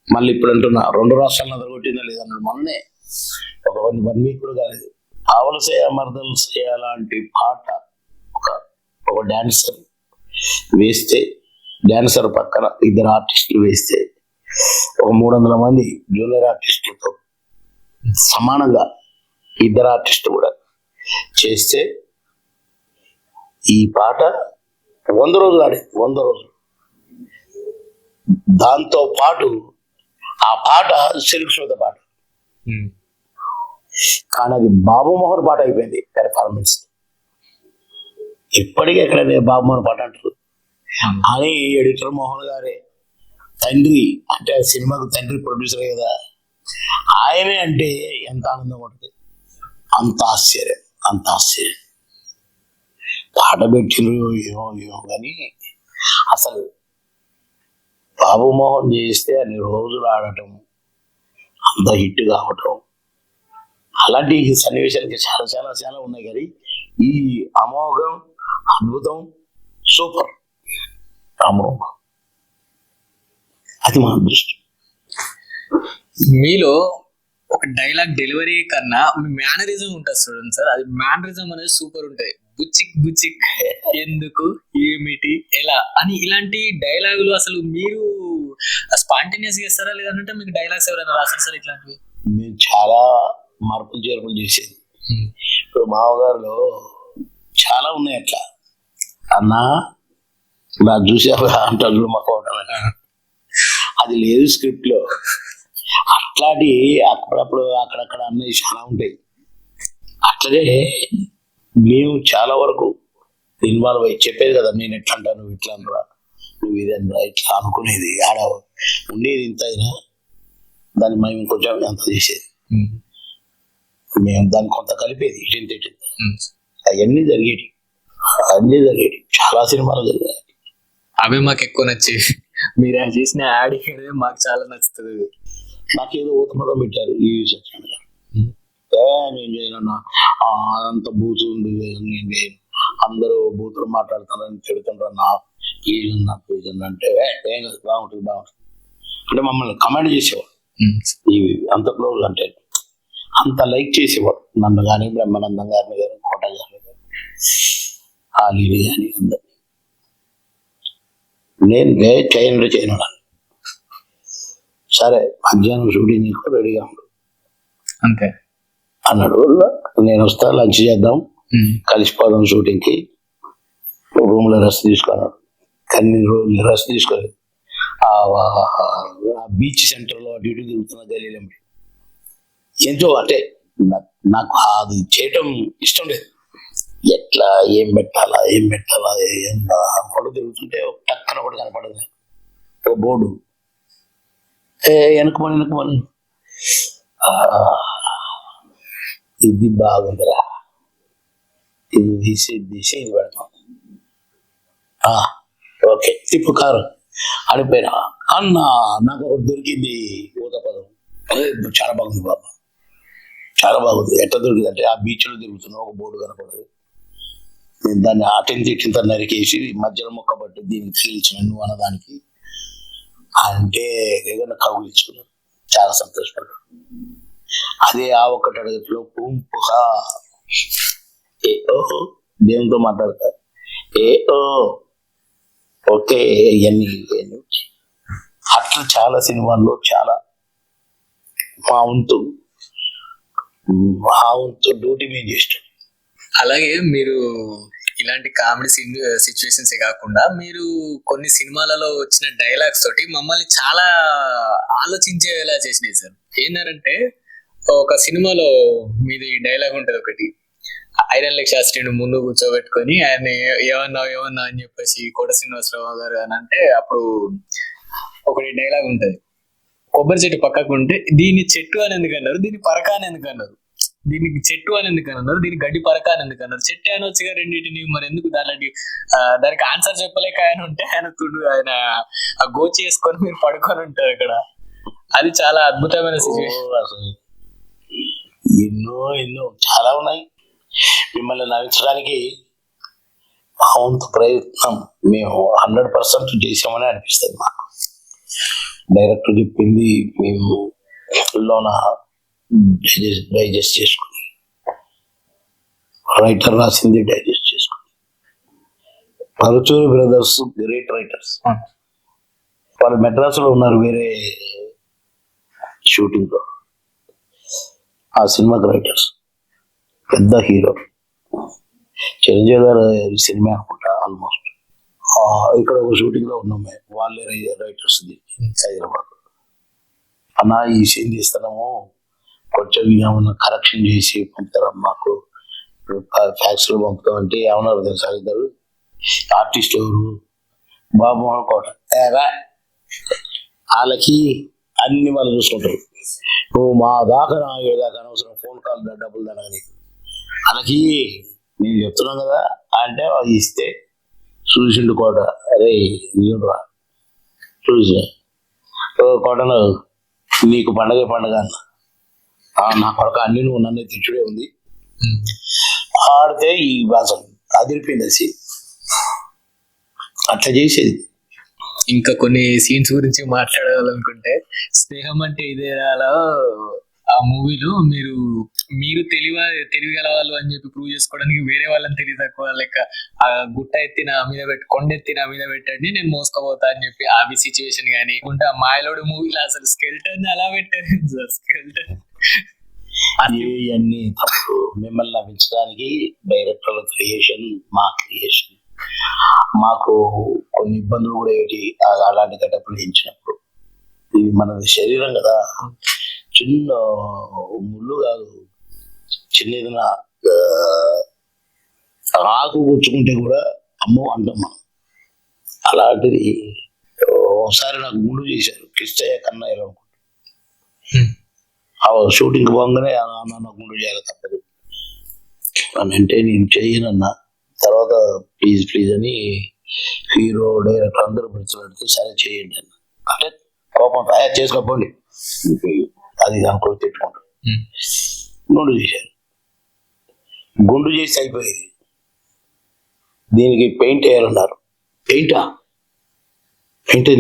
మళ్ళీ ఇప్పుడు అంటున్నా 2 రాష్ట్రాలను అదరగొట్టిందా లేదన్నాడు మొన్ననే ఒక 1 వీక్ కూడా కాలేదు ఆవలసేయ మరదలు సేయ లాంటి పాట ఒక డాన్సర్ వేస్తే డాన్సర్ పక్కన 2 ఆర్టిస్టులు వేస్తే ఒక 300 మంది జూనియర్ ఆర్టిస్టులతో సమానంగా 2 ఆర్టిస్టులు కూడా చేస్తే ఈ పాట 100 రోజులు ఆడింది 100 రోజులు దాంతో పాటు ఆ పాట సిల్క్ శ్వేత పాట కానీ అది బాబుమోహన్ పాట అయిపోయింది పెర్ఫార్మెన్స్ ఇప్పటికీ ఎక్కడ బాబుమోహన్ పాట అంటారు అని ఎడిటర్ మోహన్ గారే తండ్రి అంటే సినిమాకు తండ్రి ప్రొడ్యూసర్ కదా ఆయనే అంటే ఎంత ఆనందం ఉంటుంది అంత ఆశ్చర్యం పాట పెట్టినరు ఏమో కానీ అసలు బాబుమోహన్ చేస్తే అన్ని రోజులు ఆడటం అంత హిట్ కావటం అలాంటి సన్నివేశాలకి చాలా ఉన్నాయి కానీ ఈ అమోఘం అద్భుతం సూపర్ అమోఘం అది మా దృష్టి. మీలో ఒక డైలాగ్ డెలివరీ కన్నా మీ మేనరిజం ఉంటుంది చూడండి సార్, అది మేనరిజం అనేది సూపర్ ఉంటాయి. బుచ్చిక్ ఎందుకు ఏమిటి ఎలా అని ఇలాంటి డైలాగులు అసలు మీరు స్పాంటేనియస్ గా ఇస్తారా లేదంటే మీకు డైలాగ్స్ ఎవరైనా రాస్తారు సార్ ఇట్లాంటివి? మేము చాలా మార్పులు చేర్పులు చేసేది. ఇప్పుడు మామగారులో చాలా ఉన్నాయి అట్లా అన్నా నాకు చూసావా అంటారు మాకు అది లేదు స్క్రిప్ట్ లో. అట్లాంటి అప్పుడప్పుడు అక్కడక్కడ అన్నవి చాలా ఉంటాయి. అట్లనే మేము చాలా వరకు ఇన్వాల్వ్ అయ్యి చెప్పేది కదా, నేను ఎట్లా అంటా నువ్వు ఇట్లా అనరా నువ్వు ఇదనరా ఇట్లా అనుకునేది. ఆడ ఉండేది ఇంత అయినా దాన్ని మేము కొంచెం ఎంత చేసేది, మేము దాన్ని కొంత కలిపేది ఇటు అవన్నీ జరిగేటి చాలా సినిమాలు జరిగాయి. అవి మాకు ఎక్కువ నచ్చేవి. మీరు చేసిన యాడ్ మాకు చాలా నచ్చుతుంది. నాకేదో ఊతమదం పెట్టారు ఈ సత్యనారాయణ గారు, నేను చేయను అంత బూతు ఉంది, నేను చేయను, అందరూ బూతులు మాట్లాడుతున్నారని తిడుతుంటారు నా ప్లీజ్ అంటే ఏం కాదు బాగుంటుంది అంటే మమ్మల్ని కమెంట్ చేసేవాడు. ఇవి అంత క్లోజ్ అంటే అంత లైక్ చేసేవాడు నన్ను కానీ, బ్రహ్మానందం గారిని కానీ, కోట గారిని కానీ, ఆలీని కానీ అందరు. నేను చేయను సరే మధ్యాహ్నం షూటింగ్ రెడీగా ఉండు అంతే అన్నాడు. నేను వస్తా లంచ్ చేద్దాం కలిసిపోదాం షూటింగ్కి, రూమ్ లో రెస్ట్ తీసుకున్నాడు. కానీ నేను రెస్ట్ తీసుకోలేదు. ఆ బీచ్ సెంటర్ లో డ్యూటీ తిరుగుతున్న గలీలో ఎంతో అంటే నాకు అది చేయటం ఇష్టం లేదు. ఎట్లా ఏం పెట్టాలా అనుకుంటూ తిరుగుతుంటే టక్కన ఒకటి కనపడదు, ఒక బోర్డు వెనకమని ఇది బాగుందిరా, ఇది తీసి ఇది పెడతాం, ఓకే తిప్పు కారు అడిపోయినా అన్న నాకు ఒకటి దొరికింది ఊత పదం, చాలా బాగుంది బాబా చాలా బాగుంది. ఎట్లా దొరికింది అంటే ఆ బీచ్ లో తిరుగుతున్నా ఒక బోర్డు కనపడదు, నేను దాన్ని అటెంత నరికేసి మధ్యలో మొక్క పట్టి దీన్ని తగిలించిన నువ్వు అన్నదానికి అంటే ఏదైనా కౌగిలించుకున్నాడు, చాలా సంతోషపడ్డాడు. అదే ఆ ఒక్క తరగతిలో పూంపుగా ఏ ఓహో దేవునితో మాట్లాడతారు. ఏ ఓ ఓకే ఇవన్నీ అట్లా చాలా సినిమాల్లో చాలా మా వంతు డ్యూటీ మేము చేస్తాం. అలాగే మీరు ఇలాంటి కామెడీ సిచ్యువేషన్స్ కాకుండా మీరు కొన్ని సినిమాలలో వచ్చిన డైలాగ్స్ తోటి మమ్మల్ని చాలా ఆలోచించేలా చేసినాయి సార్. ఏంటంటే ఒక సినిమాలో మీది డైలాగ్ ఉంటది ఒకటి, ఐరన్ లెగ్ శాస్త్రిని ముందు కూర్చోబెట్టుకొని ఆయన ఏమన్నా అని చెప్పేసి కోట శ్రీనివాసరావు గారు అని అంటే, అప్పుడు ఒకటి డైలాగ్ ఉంటది, కొబ్బరి చెట్టు పక్కకు ఉంటే దీన్ని చెట్టు అని ఎందుకు అన్నారు, దీన్ని పరక అని ఎందుకు అన్నారు, దీనికి చెట్టు అని ఎందుకు అన్నారు, దీనికి గడ్డి పరక అని ఎందుకు అన్నారు, చెట్టు అని వచ్చిగా రెండింటిని మరి ఎందుకు దానికి ఆన్సర్ చెప్పలేక ఆయన ఉంటే ఆయన ఆ గోచి వేసుకొని మీరు పడుకొని ఉంటారు అక్కడ. అది చాలా అద్భుతమైన సిచ్యువేషన్. ఎన్నో చాలా ఉన్నాయి. మిమ్మల్ని నవ్వించడానికి మా వంతు ప్రయత్నం మేము 100% చేసామని అనిపిస్తుంది మాకు. డైరెక్టర్ చెప్పింది మేము లోన డైజెస్ట్ చేసుకుని, రైటర్ రాసింది డైజెస్ట్ చేసుకుని. పరుచూరి బ్రదర్స్ గ్రేట్ రైటర్స్, వాళ్ళు మెడ్రాస్లో ఉన్నారు వేరే షూటింగ్ లో. ఆ సినిమాకి రైటర్స్ పెద్ద హీరో చిరంజీవి గారు సినిమా అనుకుంటా ఆల్మోస్ట్. ఇక్కడ ఒక షూటింగ్ లో ఉన్నాం మేము, వాళ్ళే రైటర్స్ హైదరాబాద్. అన్న ఈ సీన్ తీస్తున్నాము, కొంచెం ఏమన్నా కరెక్షన్ చేసి పంపుతారా మాకు, ఫ్యాక్స్ లో పంపుతాం అంటే ఏమన్నారు తెలుసా ఇద్దరు ఆర్టిస్ట్ ఎవరు, బాబు అనుకోట వాళ్ళకి అన్ని వాళ్ళు చూసుకుంటారు. నువ్వు మా దాకా ఏదాకా అనవసరం ఫోన్ కాల్ డబ్బులు దానని వాళ్ళకి నేను చెప్తున్నాను కదా అంటే ఇస్తే చూసిండు కోట. అరే రా చూసా కోటను, నీకు పండగ అన్న, నా కొడుకు అన్ని నువ్వు నన్ను తెచ్చుడే ఉంది ఆడితే ఈ భాష అదిరిపోయింది అది. అట్లా చేసేది. ఇంకా కొన్ని సీన్స్ గురించి మాట్లాడాలనుకుంటే, స్నేహం అంటే ఇదేరాలో ఆ మూవీలో మీరు తెలివిగల వాళ్ళు అని చెప్పి ప్రూవ్ చేసుకోవడానికి వేరే వాళ్ళని తెలివి తక్కువ లెక్క ఆ గుట్ట ఎత్తి నా మీద కొండ ఎత్తి నా మీద పెట్టండి నేను మోసుకోపోతా అని చెప్పి ఆ సిచ్యువేషన్ కానీ ఉంటే, ఆ మాయలోడు మూవీలో అసలు స్కెల్టన్ అలా పెట్టారు సార్. స్కెల్టన్ అన్ని తప్పు. మిమ్మల్ని నవ్వించడానికి డైరెక్టర్ల క్రియేషన్, మా క్రియేషన్. మాకు కొన్ని ఇబ్బందులు కూడా ఏంటి అలాంటి గెటప్లు వేయించినప్పుడు. ఇది మనది శరీరం కదా, చిన్న ముళ్ళు కాదు, చిన్న ఏదైనా ఆకు కూర్చుకుంటే కూడా అమ్మో అంటాం మనం. అలాంటిది ఒకసారి నాకు గుండు చేశారు కిష్టయ్య కన్నా అనుకుంటా. షూటింగ్ పోగానే నాకు గుండు చేయాలి తప్పదు అని అంటే నేను చెయ్యనన్నా. తర్వాత ప్లీజ్ అని హీరో డైరెక్టర్ అందరూ పిలిచిపెడితే సరే చేయండి అన్న. అంటే కోపం చేసుకోపోండి అది అనుకో తిట్టుకుంటారు. గుండు చేశారు, గుండు చేసి అయిపోయేది. దీనికి పెయింట్ వేయాలన్నారు. పెయింట్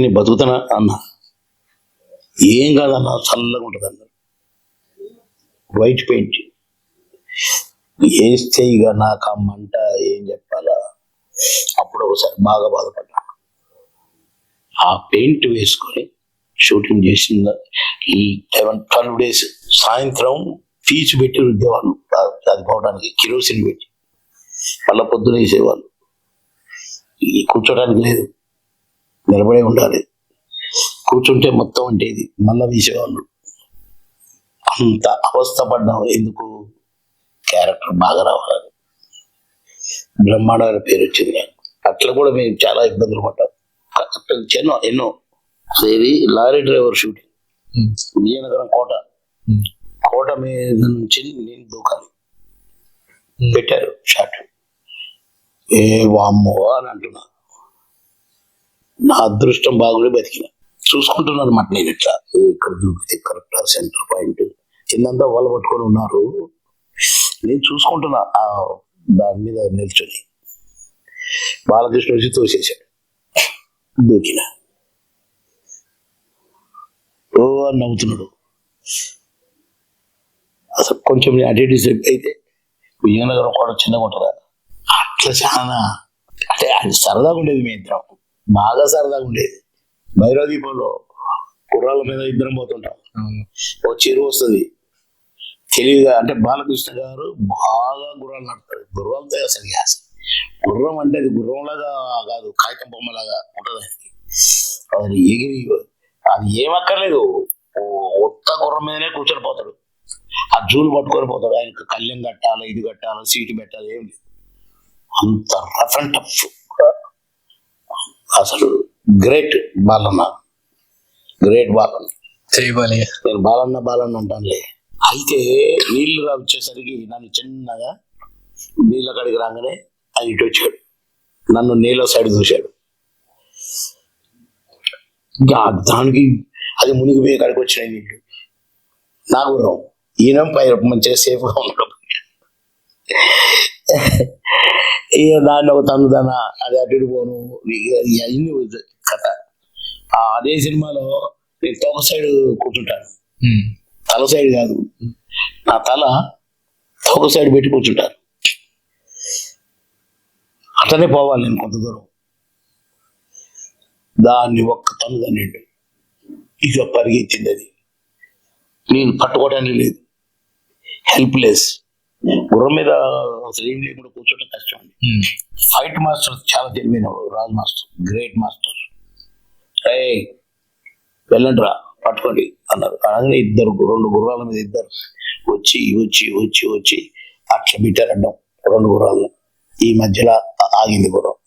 నేను బతుకుతానా అన్న. ఏం కాదన్నా చల్లగా ఉంటుంది అన్నారు. వైట్ పెయింట్ వేస్తే ఇక నాకు ఆ మంట ఏం చెప్పాలా. అప్పుడు ఒకసారి బాగా బాధపడ్డా. ఆ పెయింట్ వేసుకొని షూటింగ్ చేసిన ఈ 12 days సాయంత్రం పీచు పెట్టి రుద్దేవాళ్ళు అది పోవడానికి, కిరోసిన్ పెట్టి మళ్ళీ పొద్దున వేసేవాళ్ళు. ఈ కూర్చోడానికి లేదు, నిలబడే ఉండాలి. కూర్చుంటే మొత్తం అంటే ఇది మళ్ళా వేసేవాళ్ళు. అంత అవస్థ పడ్డాం. ఎందుకు? క్యారెక్టర్ బాగా రావాలని. బ్రహ్మాండమైన పేరు వచ్చింది. అట్లా కూడా మేము చాలా ఇబ్బందులు పడ్డాం. ఎన్నో ఇది లారీ డ్రైవర్ షూటింగ్ విజయనగరం కోట మీద నుంచి నేను దూకాలి పెట్టారు షాట్. ఏ వామ్మో అని అంటున్నా. నా అదృష్టం బాగుండి బతికిన. చూసుకుంటున్నాను అన్నమాట నేను ఇట్లా ఇక్కడ దూకితే కరెక్ట్ సెంటర్ పాయింట్ కిందంతా వాళ్ళు పట్టుకొని ఉన్నారు. నేను చూసుకుంటున్నా దాని మీద నిల్చొని. బాలకృష్ణ వచ్చి తోసేశాడు, దూకిన. ఓ అని నవ్వుతున్నాడు. అసలు కొంచెం అటు ఇటు సేపు అయితే విజయనగరం కూడా చిన్నగా ఉంటుందా, అట్లా చాలా అంటే అది సరదాగా ఉండేది. మీ ఇద్దరం బాగా సరదాగా ఉండేది. భైరవ దీపంలో కుర్రాళ్ళ మీద ఇద్దరం పోతుంటాం. ఓ చెరువు వస్తుంది తెలివిగా, అంటే బాలకృష్ణ గారు బాగా గుర్రాలు నడుపుతాడు. గుర్రాలతో అసలు గ్యాస్ గుర్రం అంటే అది గుర్రంలాగా కాదు, కాగితం బొమ్మలాగా ఉంటుంది. అది ఎగిరి అది ఏమక్కర్లేదు, ఒక్క గుర్రం మీదనే కూర్చొని పోతాడు. ఆ జూలు పట్టుకొని పోతాడు. ఆయనకు కళ్యం కట్టాలి, ఇది కట్టాలి, సీటు పెట్టాలి, ఏం లేదు. అంత రఫ్ అండ్ టఫ్. అసలు గ్రేట్ బాలన్న, గ్రేట్ బాలన్న. నేను బాలన్న అంటానులే. అయితే నీళ్లు వచ్చేసరికి నన్ను చిన్నగా నీళ్ళ కాడికి రాగానే ఆయన ఇటు వచ్చాడు, నన్ను నీళ్ళ సైడ్ చూశాడు. దానికి అది మునిగిపోయే కాడికి వచ్చినాయి నీళ్ళు. నా గుర్రం ఈయన పై మంచిగా సేఫ్గా ఉండడం. ఇక దాన్ని ఒక తన్నుదన, అది అటు ఇటు పోను, అన్ని కథ. అదే సినిమాలో నేను తోక సైడ్ కూర్చుంటాను, తల సైడ్ కాదు, నా తల తోక సైడ్ పెట్టి కూర్చుంటాను. అట్లనే పోవాలి నేను కొంత దూరం. దాన్ని ఒక్క తన్నుదన్నిండు, ఇక పరిగెత్తింది. అది నేను పట్టుకోవడానికి లేదు, హెల్ప్లెస్. గుర్రం మీద అసలు ఏం లేకుండా కూర్చోవడం కష్టం అండి. ఫైట్ మాస్టర్ చాలా తెలివైనవాడు, రాజ్ మాస్టర్, గ్రేట్ మాస్టర్. వెళ్ళండి రా పట్టుకోండి అన్నారు. అలాగే ఇద్దరు, 2 గుర్రాల మీద ఇద్దరు వచ్చి వచ్చి వచ్చి వచ్చి అట్లా పెట్టారు అడ్డం 2 గుర్రాలను. ఈ మధ్యలో ఆగింది గుర్రం.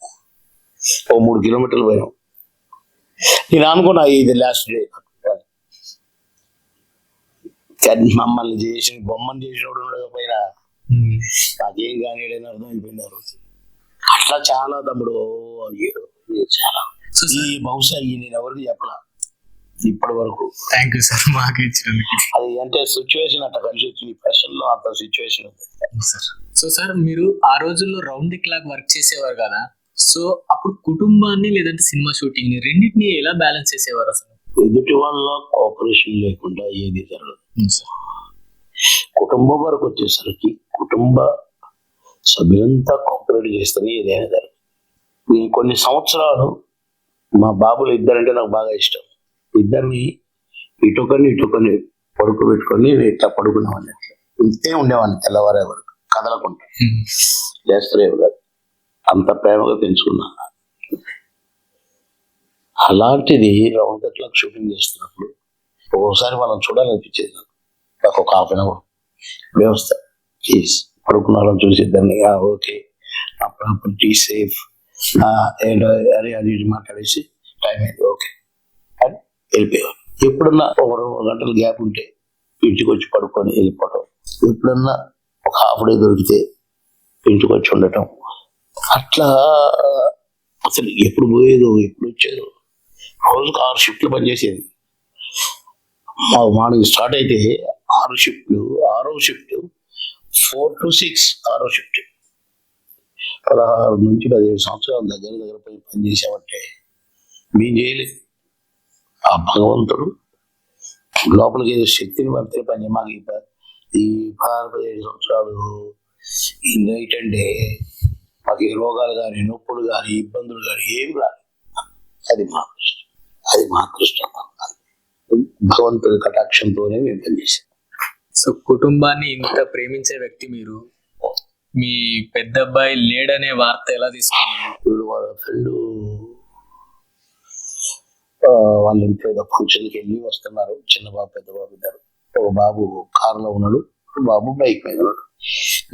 ఓ 3 కిలోమీటర్లు పోయాం. నేను అనుకున్నా ఇది లాస్ట్ డే. కానీ మమ్మల్ని చేసి బొమ్మను చేసినప్పుడు ఉండకపోయినా నాకేం కానీ అర్థం అయిపోయింది ఆ రోజు. అట్లా చాలా తమ్ముడు, చాలా ఈ బహుశా నేను ఎవరికి చెప్పలా ఇప్పటి వరకు. థ్యాంక్ యూ సార్ మాకు ఇచ్చినందుకు. అది అంటే సిచ్యువేషన్ అట్లా కలిసి వచ్చింది. ఫ్యాషన్ లో అంత సిచ్యువేషన్ ఉంది సార్. సో సార్ మీరు ఆ రోజుల్లో రౌండ్ ది క్లాక్ వర్క్ చేసేవారు కదా, సో అప్పుడు కుటుంబాన్ని లేదంటే సినిమా షూటింగ్ ని రెండింటిని ఎలా బ్యాలెన్స్ చేసేవారు అసలు? ఎదుటి వాళ్ళ కోఆపరేషన్ లేకుండా ఏది జరగదు. కుటుంబం వరకు వచ్చేసరికి కుటుంబ సభ్యులంతా కోఆపరేట్ చేస్తేనే ఏదైనా జరగదు. నేను కొన్ని సంవత్సరాలు మా బాబులు ఇద్దరంటే నాకు బాగా ఇష్టం. ఇద్దరిని ఇటుకొని పడుకోబెట్టుకొని ఇట్లా పడుకునేవాడిని. ఇంతే ఉండేవాడిని తెల్లవారే వరకు కదలకుండా, చేస్తూనే కాదు. అంత ప్రేమగా పెంచుకున్నా. అలాంటిది రౌండ్ ద క్లాక్ షూటింగ్ చేస్తున్నప్పుడు ఒక్కోసారి వాళ్ళని చూడాలనిపించేది. నాకు ఒక హాఫ్ అన్ అవర్ వ్యవస్థ ప్లీజ్ పడుకున్న వాళ్ళని చూసి ఇద్దరిని ఓకే, నా ప్రాపర్టీ సేఫ్, అరే అది ఇది మాట్లాడేసి టైం అయింది ఓకే అని వెళ్ళిపోయారు. ఎప్పుడన్నా ఒక 2 గంటల గ్యాప్ ఉంటే ఇంటికి వచ్చి పడుకొని వెళ్ళిపోవటం. ఎప్పుడన్నా ఒక హాఫ్ డే దొరికితే ఇంటికి వచ్చి ఉండటం. అట్లా అసలు ఎప్పుడు పోయేదో ఎప్పుడు వచ్చేదో. రోజుకు 6 షిఫ్ట్లు పనిచేసేది. మార్నింగ్ స్టార్ట్ అయితే 6 షిఫ్ట్లు, 6వ షిఫ్ట్ 4 to 6, 6వ షిఫ్ట్. 16 నుంచి 17 సంవత్సరాల దగ్గర పోయి పనిచేసామంటే మేము చేయలేదు. ఆ భగవంతుడు లోపలికి ఏదో శక్తిని పంపితే పని. మాకు ఈ 16-17 సంవత్సరాలు ఈ నైట్ అంటే మాకు ఈ రోగాలు కానీ, నొప్పులు కానీ, ఇబ్బందులు కానీ ఏమి రాదు. అది మా కృష్ణ, అది మా కృష్ణ. భగవంతుడి కటాక్షంతోనే మేము పనిచేసాం. సో కుటుంబాన్ని ఇంత ప్రేమించే వ్యక్తి మీరు, మీ పెద్ద అబ్బాయి లేడనే వార్త ఎలా తీసుకున్నారు? ఇప్పుడు వాళ్ళ ఫ్రెండ్ వాళ్ళ ఇంట్లో ఏదో ఫంక్షన్కి వెళ్ళి వస్తున్నారు. చిన్న బాబు పెద్ద బాబు ఇద్దరు. ఒక బాబు కారులో ఉన్నాడు, బాబు బైక్ మీద ఉన్నాడు.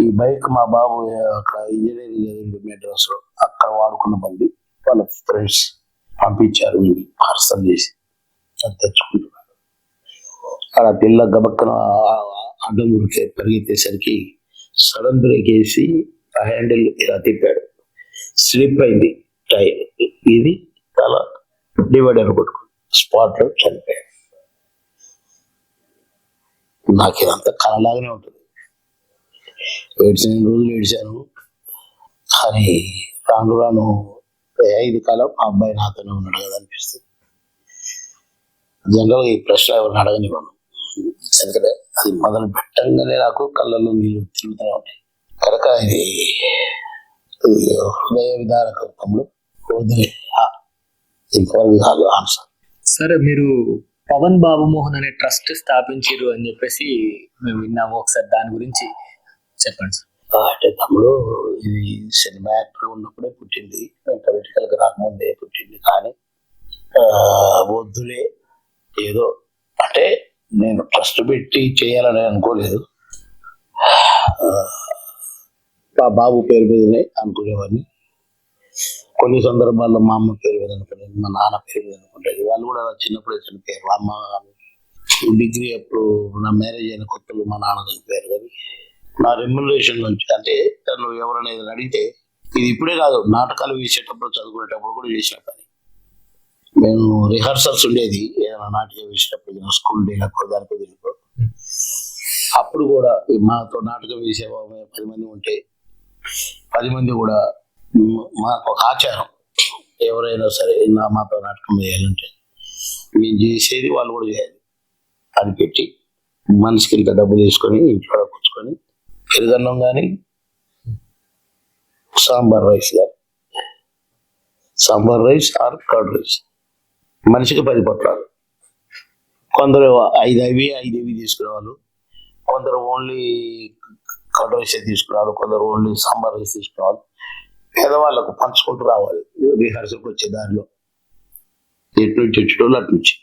ఈ బైక్ మా బాబు అక్కడ ఇంజనీరింగ్ మెడ్రాస్ లో అక్కడ వాడుకున్న బండి వాళ్ళ ఫ్రెండ్స్ పంపించారు, పార్సల్ చేసి తెచ్చుకుంటున్నారు. అక్కడ పిల్ల గబక్కన అడ్డం ఉరికే పరిగెత్తేసరికి సడన్ బ్రేక్ వేసి ఆ హ్యాండిల్ ఇలా తిప్పాడు. స్లిప్ అయింది టైర్. ఇది చాలా డివైడర్ కొట్టుకుని స్పాట్ లో చనిపోయాడు. నాకు ఇదంతా కలలాగానే ఉంటుంది. ఏడ్చిన రోజులు ఏడ్చాను. కానీ రాను ఇది కాలం ఆ అబ్బాయి నాతోనే ఉన్నాడు కదా అనిపిస్తుంది. జనరల్గా ఈ ప్రశ్న ఎవరిని అడగనివ్వను, ఎందుకంటే అది మొదలు పెట్టంగానే నాకు కళ్ళల్లో నీళ్ళు తిరుగుతూనే ఉంటాయి కనుక ఇది హృదయ విధారకంలో వదిలే ఇంతవరకు కాదు ఆన్సర్. సరే, మీరు పవన్ బాబు మోహన్ అనే ట్రస్ట్ స్థాపించారు అని చెప్పేసి మేము విన్నాము, ఒకసారి దాని గురించి చెప్పండి సార్. అంటే తమ్ముడు ఇది సినిమా యాక్టర్ ఉన్నప్పుడే పుట్టింది, పొలిటికల్ గా రాకముందే పుట్టింది. కానీ వద్దులే ఏదో అంటే నేను ట్రస్ట్ పెట్టి చేయాలని అనుకోలేదు. మా బాబు పేరు మీదనే అనుకునేవాడిని. కొన్ని సందర్భాల్లో మా అమ్మ పేరు మీద అనుకునేది, మా నాన్న పేరు మీద అనుకునేది. వాళ్ళు కూడా చిన్నప్పుడే చనిపోయారు. అమ్మ డిగ్రీ అప్పుడు నా మ్యారేజ్ అయిన కొత్తలు మా నాన్న చనిపోయారు. కానీ నా రెమ్యునరేషన్ నుంచి అంటే నువ్వు ఎవరైనా ఏదైనా అడిగితే ఇది ఇప్పుడే కాదు, నాటకాలు వేసేటప్పుడు చదువుకునేటప్పుడు కూడా చేసిన పని. మేము రిహార్సల్స్ ఉండేది ఏదైనా నాటకం వేసేటప్పుడు, స్కూల్ డేలకు దానికో దీనికో. అప్పుడు కూడా మాతో నాటకం వేసే 10 మంది ఉంటే 10 మంది కూడా మాకు ఒక ఆచారం, ఎవరైనా సరే మాతో నాటకం వేయాలంటే మేము చేసేది వాళ్ళు కూడా చేయాలి అని పెట్టి మనిషికి ఇంత డబ్బులు తీసుకొని ఇంట్లో కూర్చుకొని పెరుగన్నం కానీ sambar rice or curd rice మనిషికి 10 పొట్లాలు. కొందరు 5 అవి 5 ఇవి తీసుకునేవాళ్ళు, కొందరు ఓన్లీ కర్డ్ రైస్ తీసుకురావాలి, కొందరు ఓన్లీ సాంబార్ రైస్ తీసుకురావాలి. పేదవాళ్ళకు పంచుకుంటూ రావాలి. రిహార్సల్కి వచ్చే దారిలో ఎటు నుంచి వచ్చేటోళ్ళు అటు నుంచి.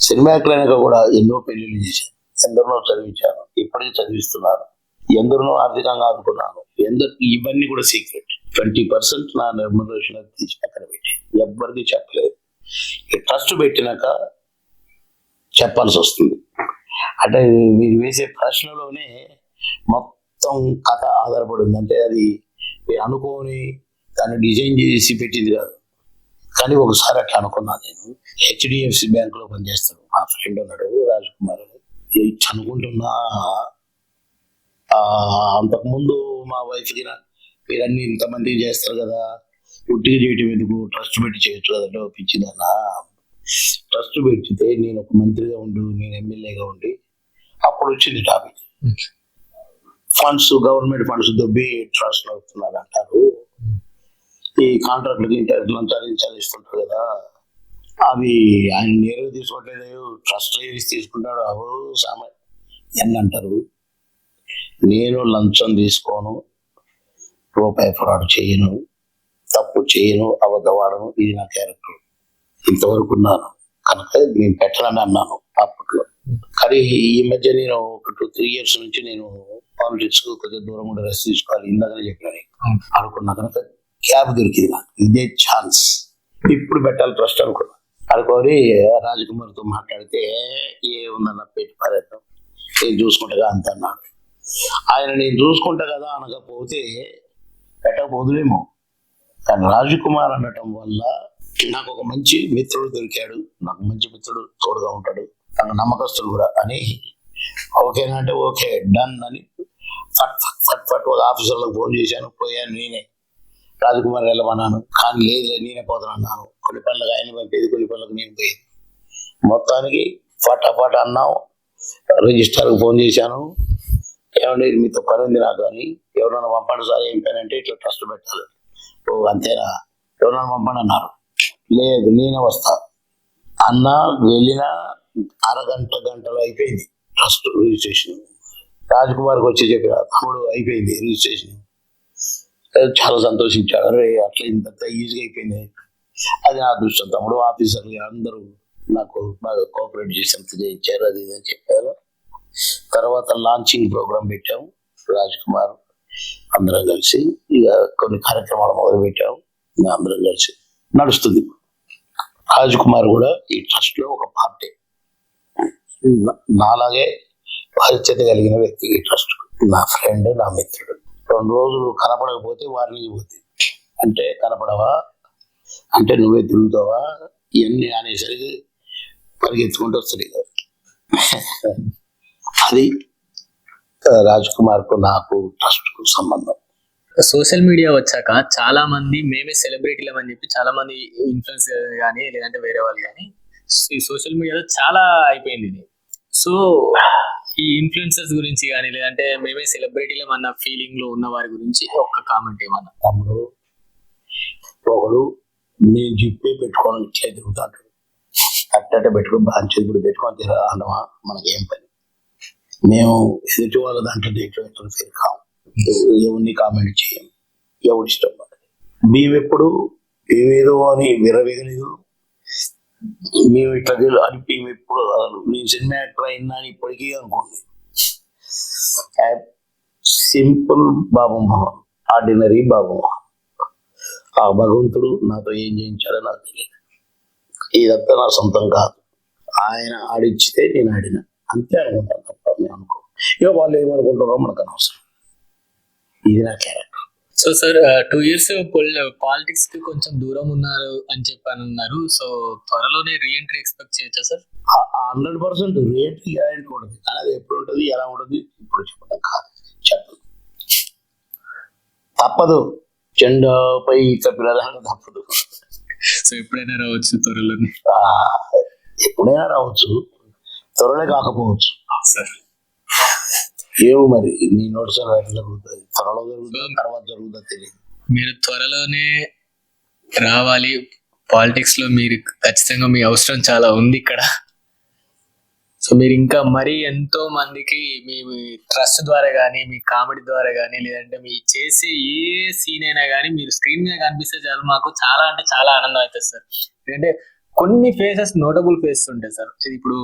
సినిమా యాక్టర్ అయినాక కూడా ఎన్నో పెళ్లిళ్ళు చేశాను, ఎందరినో చదివించాను, ఇప్పటికీ చదివిస్తున్నాను, ఎందరినో ఆర్థికంగా ఆదుకున్నాను. ఇవన్నీ కూడా సీక్రెట్. 20% నా రెమ్యునరేషన్ తీసి పక్కన పెట్టి ఎవ్వరికి చెప్పలేదు. ఈ ట్రస్ట్ పెట్టినాక చెప్పాల్సి వస్తుంది. అంటే మీరు వేసే ప్రశ్నలోనే మొత్తం కథ ఆధారపడింది. అంటే అది మీరు అనుకోని దాన్ని డిజైన్ చేసి పెట్టింది కాదు. కానీ ఒకసారి అట్లా అనుకున్నా. నేను హెచ్డిఎఫ్సి బ్యాంకులో పనిచేస్తాను, మా ఫ్రెండ్ ఉన్నాడు రాజ్ కుమార్ అని. అనుకుంటున్నా అంతకుముందు మా వైఫ్కి మీరు అన్ని ఇంతమంది చేస్తారు కదా, ఉట్టిగా చేయటం ఎందుకు, ట్రస్ట్ పెట్టి చేయొచ్చు కదంటే ఒప్పించిందన్నా. ట్రస్ట్ పెట్టితే నేను ఒక మంత్రిగా ఉండి, నేను ఎమ్మెల్యేగా ఉండి, అప్పుడు వచ్చింది టాపిక్. ఫండ్స్, గవర్నమెంట్ ఫండ్స్ దొబ్బి ట్రస్ట్ అవుతున్నారు అంటారు. ఈ కాంట్రాక్ట్లకి లంచాలు ఇస్తుంటారు కదా, అవి ఆయన నేరుగా తీసుకోవట్లేదు, ట్రస్ట్ వేసి తీసుకుంటాడు. అవో సామాన్ ఎన్ని అంటారు. నేను లంచం తీసుకోను, రూపాయి ఫ్రాడ్ చేయను, తప్పు చేయను, అబద్ధవాడను. ఇది నా క్యారెక్టర్. ఇంతవరకు ఉన్నాను కనుక నేను పెట్టాలని అన్నాను అప్పట్లో. కానీ ఈ మధ్య నేను ఒక 2-3 years నుంచి నేను పాలిటిక్స్ కొద్దిగా దూరం కూడా రెస్ట్ తీసుకోవాలి. ఇందాకనే చెప్పాను అనుకున్నా కనుక క్యాబ్ దొరికింది నాకు, ఇదే ఛాన్స్, ఇప్పుడు పెట్టాలి ట్రస్ట్ అనుకున్నా. అనుకోని రాజకుమార్తో మాట్లాడితే ఏముందన్న పెట్టి పారేద్దాం, నేను చూసుకుంటా అంత అన్నాడు. ఆయన నేను చూసుకుంటా కదా అనకపోతే పెట్టకపోదులేమో. కానీ రాజకుమార్ అనటం వల్ల నాకు ఒక మంచి మిత్రుడు దొరికాడు, నాకు మంచి మిత్రుడు తోడుగా ఉంటాడు, నాకు నమ్మకస్తుడు కూడా అని. ఓకేనా అంటే ఓకే డన్ అని ఫట్ ఒక ఆఫీసర్లకు ఫోన్ చేశాను. పోయాను నేనే, రాజకుమార్ వెళ్ళమన్నాను. కానీ లేదు నేనే పోతానన్నాను. కొన్ని పనులకు ఆయన పంపేది, కొన్ని పనులకు నేను పోయేది. మొత్తానికి ఫటాఫట్ అన్నాం. రిజిస్టర్కి ఫోన్ చేశాను, ఏమంటే మీతో పని ఉంది నాకు అని. ఎవరైనా పంపండి సార్, ఏం పని అంటే ఇట్లా ట్రస్ట్ పెట్టాలి. ఓ అంతేనా, ఎవరైనా పంపండి అన్నారు. లేదు నేనే వస్తా అన్నా. వెళ్ళిన గంటలో అయిపోయింది ట్రస్ట్ రిజిస్ట్రేషన్. రాజకుమార్కి వచ్చి చెప్పిన తమ్ముడు అయిపోయింది రిజిస్ట్రేషన్. చాలా సంతోషించాడు. అరే అట్లా ఇంత ఈజీగా అయిపోయింది. అది నా అదృష్టం తమ్ముడు. ఆఫీసర్లు అందరూ నాకు బాగా కోఆపరేట్ చేసి అంత చేయించారు, అది ఇది అని చెప్పారు. తర్వాత లాంచింగ్ ప్రోగ్రామ్ పెట్టాము, రాజకుమార్ అందరం కలిసి ఇక కొన్ని కార్యక్రమాలు మొదలు పెట్టాము. అందరం కలిసి నడుస్తుంది. రాజకుమార్ కూడా ఈ ట్రస్ట్ లో ఒక పార్టీ, నాలాగే బాధ్యత కలిగిన వ్యక్తి ఈ ట్రస్ట్. నా ఫ్రెండ్, నా మిత్రుడు. 2 రోజులు కనపడకపోతే వారిని పోతే అంటే కనపడవా అంటే నువ్వే తిరుగుతావా ఇవన్నీ అనేసరికి పరిగెత్తుకుంటూ వస్తుంది. అది రాజకుమార్కు నాకు ట్రస్ట్ కు సంబంధం. సోషల్ మీడియా వచ్చాక చాలా మంది మేమే సెలబ్రిటీలం అని చెప్పి చాలా మంది ఇన్ఫ్లుయెన్స్ కానీ లేదంటే వేరే వాళ్ళు కానీ ఈ సోషల్ మీడియాలో చాలా అయిపోయింది ఇది. సో ఈ ఇన్ఫ్లుయెన్సర్స్ గురించి కానీ లేదంటే మేమే సెలబ్రిటీలు అన్న ఫీలింగ్ లో ఉన్న వారి గురించి ఒక్క కామెంట్ ఏమన్నా. తమ్ముడు ఒకడు నేను జిప్పే పెట్టుకొని ఇచ్చే తిరుగుతాడు, అట్టట పెట్టుకొని బాంచేది కూడా పెట్టుకొని తిరగా అన్నమా మనకేం పని. మేము ఎదుటి వాళ్ళ దాంట్లో దేంట్లో ఎక్కడ ఫిర్కాం, ఎవరిని కామెంట్ చేయం, ఎవడు ఇష్టం పడదు. మేమెప్పుడు ఏమేదో అని విరవేగలేదు, మేము ఇట్లా అని మేము ఎప్పుడు నేను సినిమా యాక్టర్ అయినా అని ఇప్పటికీ అనుకోండి. సింపుల్ బాబు మోహన్, ఆర్డినరీ బాబు మోహన్. ఆ భగవంతుడు నాతో ఏం చేయించాడో నాకు తెలియదు. ఇదంతా నా సొంతం కాదు, ఆయన ఆడిచ్చితే నేను ఆడిన అంతే అనుకుంటాను తప్ప మేము అనుకో. ఇక వాళ్ళు ఏమనుకుంటారో మనకు అనవసరం. ఇది నా character. So sir 2 years politics కి కొంచెం దూరం ఉన్నారు అని చెప్పని ఉన్నారు. సో త్వరలోనే రీఎంట్రీ ఎక్స్పెక్ట్ చేయొచ్చా సార్? 100% రేట్ గ్యారెంటీ ఉంటుంది, కానీ అది ఎప్పుడు ఉంటుంది ఎలా ఉంటుంది ఇప్పుడు చెప్పడం కాదు, చెప్పదు. తప్పదు, జెండాపై కపిలాలు తప్పదు. సో ఎప్పుడైనా రావచ్చు త్వరలోనే. ఎప్పుడైనా రావచ్చు, త్వరలో కాకపోవచ్చు సార్. ఏమో మరి నీ నోట్స్ జరుగుతుంది, త్వరలో జరుగుతుంది, తర్వాత జరుగుతుందో తెలియదు. మీరు త్వరలోనే రావాలి పాలిటిక్స్ లో, మీరు ఖచ్చితంగా మీ అవసరం చాలా ఉంది ఇక్కడ. సో మీరు ఇంకా మరీ ఎంతో మందికి మీ ట్రస్ట్ ద్వారా కానీ మీ కామెడీ ద్వారా కానీ లేదంటే మీ చేసే ఏ సీన్ అయినా కానీ మీరు స్క్రీన్ మీద కనిపిస్తే చాలు మాకు చాలా అంటే చాలా ఆనందం అవుతుంది సార్. ఎందుకంటే కొన్ని ఫేసెస్ నోటబుల్ ఫేసెస్ ఉంటాయి సార్. ఇప్పుడు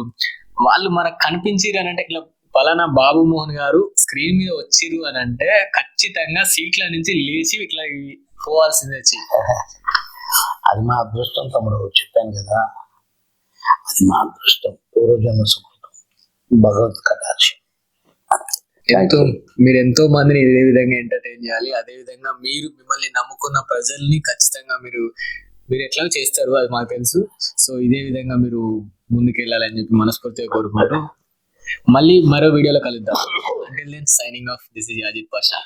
వాళ్ళు మనకు కనిపించిరు అని అంటే ఇట్లా పలానా బాబు మోహన్ గారు స్క్రీన్ మీద వచ్చిరు అని అంటే ఖచ్చితంగా సీట్ల నుంచి లేచి ఇట్లా పోవాల్సిందే వచ్చి. అది మా అదృష్టం తమ్ముడు, చెప్పాను కదా, అది మా అదృష్టం, పూర్వజన్మ సుకృతం, భగవత్ కటాక్షం. మీరు ఎంతో మందిని ఇదే విధంగా ఎంటర్టైన్ చేయాలి, అదే విధంగా మీరు మిమ్మల్ని నమ్ముకున్న ప్రజల్ని ఖచ్చితంగా మీరు ఎట్లా చేస్తారు అది మాకు తెలుసు. సో ఇదే విధంగా మీరు ముందుకు వెళ్ళాలని చెప్పి మనస్ఫూర్తిగా కోరుకుంటూ మళ్ళీ మరో వీడియోలో కలుద్దాం. Until then, signing off. This is Yajid Pasha.